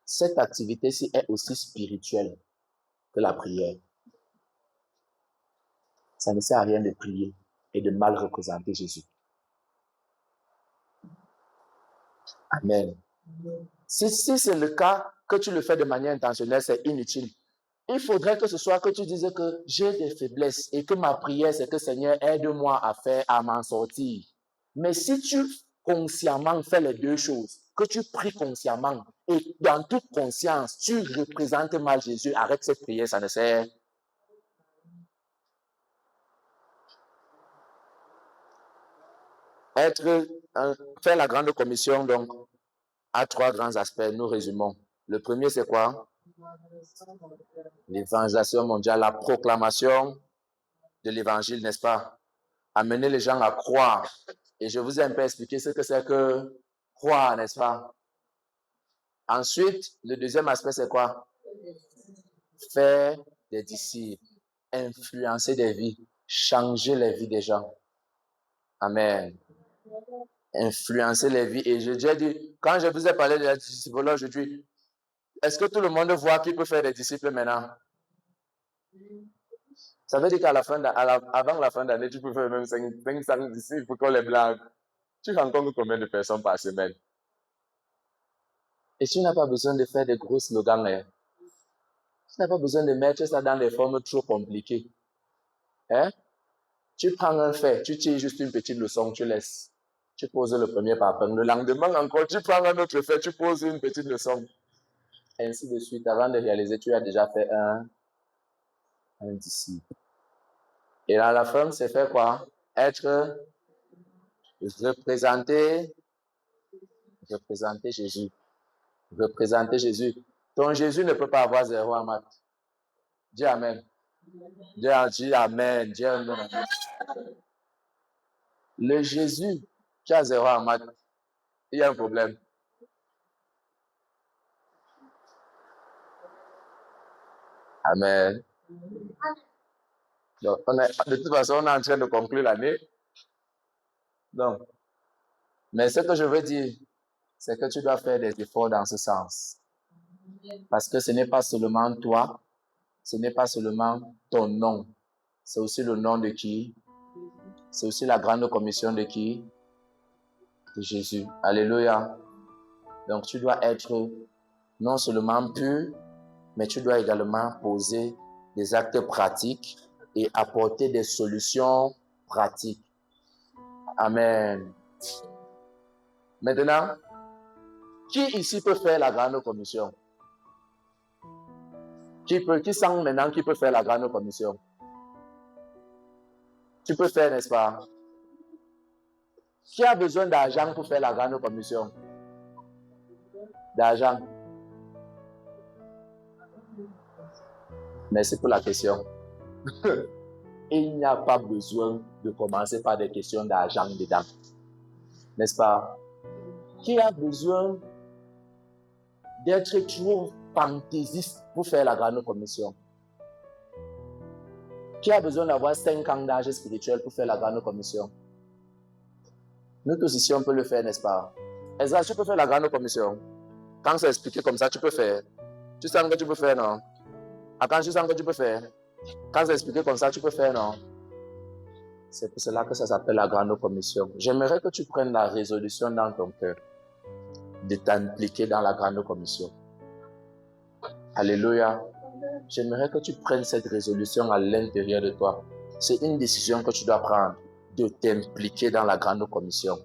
cette activité-ci est aussi spirituelle que la prière. Ça ne sert à rien de prier et de mal représenter Jésus. Amen. Si c'est le cas, que tu le fais de manière intentionnelle, c'est inutile. Il faudrait que ce soit que tu dises que j'ai des faiblesses et que ma prière, c'est que Seigneur, aide-moi à m'en sortir. Mais si tu consciemment fais les deux choses, que tu pries consciemment et dans toute conscience, tu représentes mal Jésus, arrête cette prière, ça ne sert. Faire la grande commission, donc, a trois grands aspects, nous résumons. Le premier, c'est quoi? L'évangélisation mondiale, la proclamation de l'évangile, n'est-ce pas? Amener les gens à croire. Et je vous ai un peu expliqué ce que c'est que croire, n'est-ce pas? Ensuite, le deuxième aspect, c'est quoi? Faire des disciples, influencer des vies, changer les vies des gens. Amen. Influencer les vies. Et je déjà dit, quand je vous ai parlé de la discipologie aujourd'hui, est-ce que tout le monde voit qui peut faire des disciples maintenant? Ça veut dire qu'à avant la fin d'année, tu peux faire même 5 disciples comme les blagues. Tu rencontres combien de personnes par semaine? Et tu n'as pas besoin de faire des gros slogans. Hein? Tu n'as pas besoin de mettre ça dans des formes trop compliquées. Hein? Tu prends un fait, tu tires juste une petite leçon, tu laisses. Tu poses le premier papier. Le lendemain encore, tu prends un autre fait, tu poses une petite leçon. Ainsi de suite. Avant de réaliser, tu as déjà fait un disciple. Et à la fin, c'est faire quoi? Être représenter Jésus. Représenter Jésus. Ton Jésus ne peut pas avoir 0 en maths. Dis Amen. Dis Amen. Dis Amen. Le Jésus qui a 0 en maths, il y a un problème. Amen. Donc, de toute façon, on est en train de conclure l'année. Donc, mais ce que je veux dire, c'est que tu dois faire des efforts dans ce sens. Parce que ce n'est pas seulement toi, ce n'est pas seulement ton nom, c'est aussi le nom de qui? C'est aussi la grande commission de qui? De Jésus. Alléluia. Donc tu dois être non seulement pur, mais tu dois également poser des actes pratiques et apporter des solutions pratiques. Amen. Maintenant, qui ici peut faire la grande commission? Qui sent maintenant qui peut faire la grande commission? Tu peux faire, n'est-ce pas? Qui a besoin d'argent pour faire la grande commission? D'argent. Merci pour la question. Il n'y a pas besoin de commencer par des questions d'argent dedans. N'est-ce pas? Qui a besoin d'être trop fantaisiste pour faire la grande commission? Qui a besoin d'avoir 5 ans d'âge spirituel pour faire la grande commission? Nous tous ici, on peut le faire, n'est-ce pas? Ezra, tu peux faire la grande commission. Quand c'est expliqué comme ça, tu peux faire. Tu sens que tu peux faire, non? Quand tu sens que tu peux faire. Quand c'est expliqué comme ça, tu peux faire, non? C'est pour cela que ça s'appelle la grande commission. J'aimerais que tu prennes la résolution dans ton cœur de t'impliquer dans la grande commission. Alléluia. J'aimerais que tu prennes cette résolution à l'intérieur de toi. C'est une décision que tu dois prendre, de t'impliquer dans la grande commission.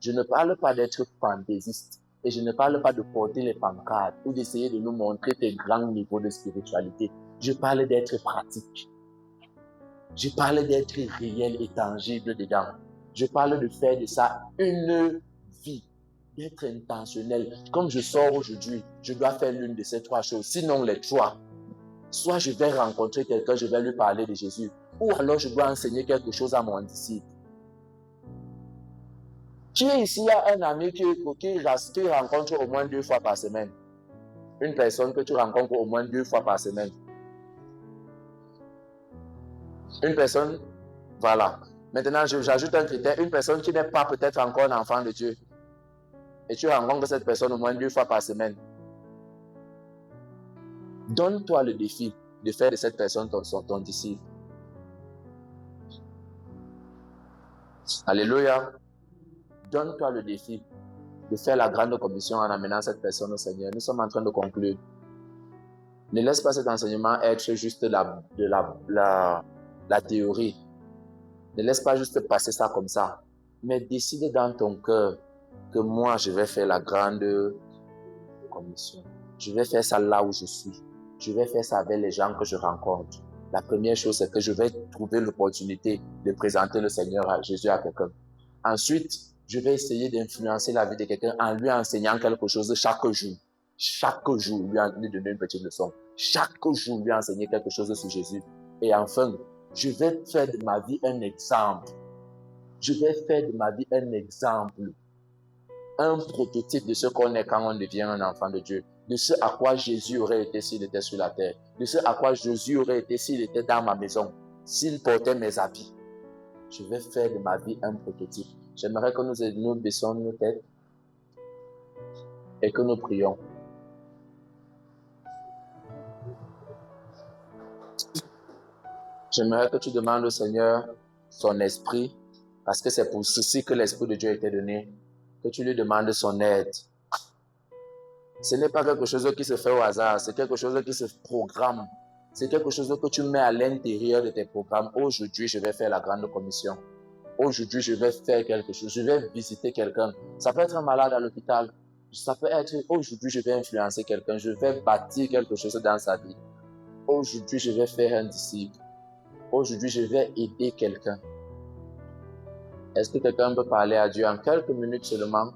Je ne parle pas d'être fantaisiste et je ne parle pas de porter les pancartes ou d'essayer de nous montrer tes grands niveaux de spiritualité. Je parle d'être pratique. Je parle d'être réel et tangible dedans. Je parle de faire de ça une vie, d'être intentionnel. Comme je sors aujourd'hui, je dois faire l'une de ces trois choses, sinon les trois. Soit je vais rencontrer quelqu'un, je vais lui parler de Jésus, ou alors je dois enseigner quelque chose à mon disciple. Qui ici a un ami qui rencontre au moins 2 fois par semaine? Une personne que tu rencontres au moins 2 fois par semaine. Une personne, voilà. Maintenant, j'ajoute un critère, une personne qui n'est pas peut-être encore un enfant de Dieu. Et tu rencontres cette personne au moins 2 fois par semaine. Donne-toi le défi de faire de cette personne ton disciple. Alléluia. Donne-toi le défi de faire la grande commission en amenant cette personne au Seigneur. Nous sommes en train de conclure. Ne laisse pas cet enseignement être juste la théorie. Ne laisse pas juste passer ça comme ça. Mais décide dans ton cœur que moi, je vais faire la grande commission. Je vais faire ça là où je suis. Je vais faire ça avec les gens que je rencontre. La première chose, c'est que je vais trouver l'opportunité de présenter le Seigneur Jésus à quelqu'un. Ensuite, je vais essayer d'influencer la vie de quelqu'un en lui enseignant quelque chose chaque jour. Chaque jour, lui donner une petite leçon. Chaque jour, lui enseigner quelque chose sur Jésus. Et enfin, je vais faire de ma vie un exemple. Je vais faire de ma vie un exemple. Un prototype de ce qu'on est quand on devient un enfant de Dieu. De ce à quoi Jésus aurait été s'il était sur la terre. De ce à quoi Jésus aurait été s'il était dans ma maison. S'il portait mes habits. Je vais faire de ma vie un prototype. J'aimerais que nous baissions nos têtes et que nous prions. J'aimerais que tu demandes au Seigneur son esprit, parce que c'est pour ceci que l'Esprit de Dieu a été donné, que tu lui demandes son aide. Ce n'est pas quelque chose qui se fait au hasard, c'est quelque chose qui se programme. C'est quelque chose que tu mets à l'intérieur de tes programmes. Aujourd'hui, je vais faire la grande commission. Aujourd'hui, je vais faire quelque chose. Je vais visiter quelqu'un. Ça peut être un malade à l'hôpital. Ça peut être, aujourd'hui, je vais influencer quelqu'un. Je vais bâtir quelque chose dans sa vie. Aujourd'hui, je vais faire un disciple. Aujourd'hui, je vais aider quelqu'un. Est-ce que quelqu'un peut parler à Dieu en quelques minutes seulement?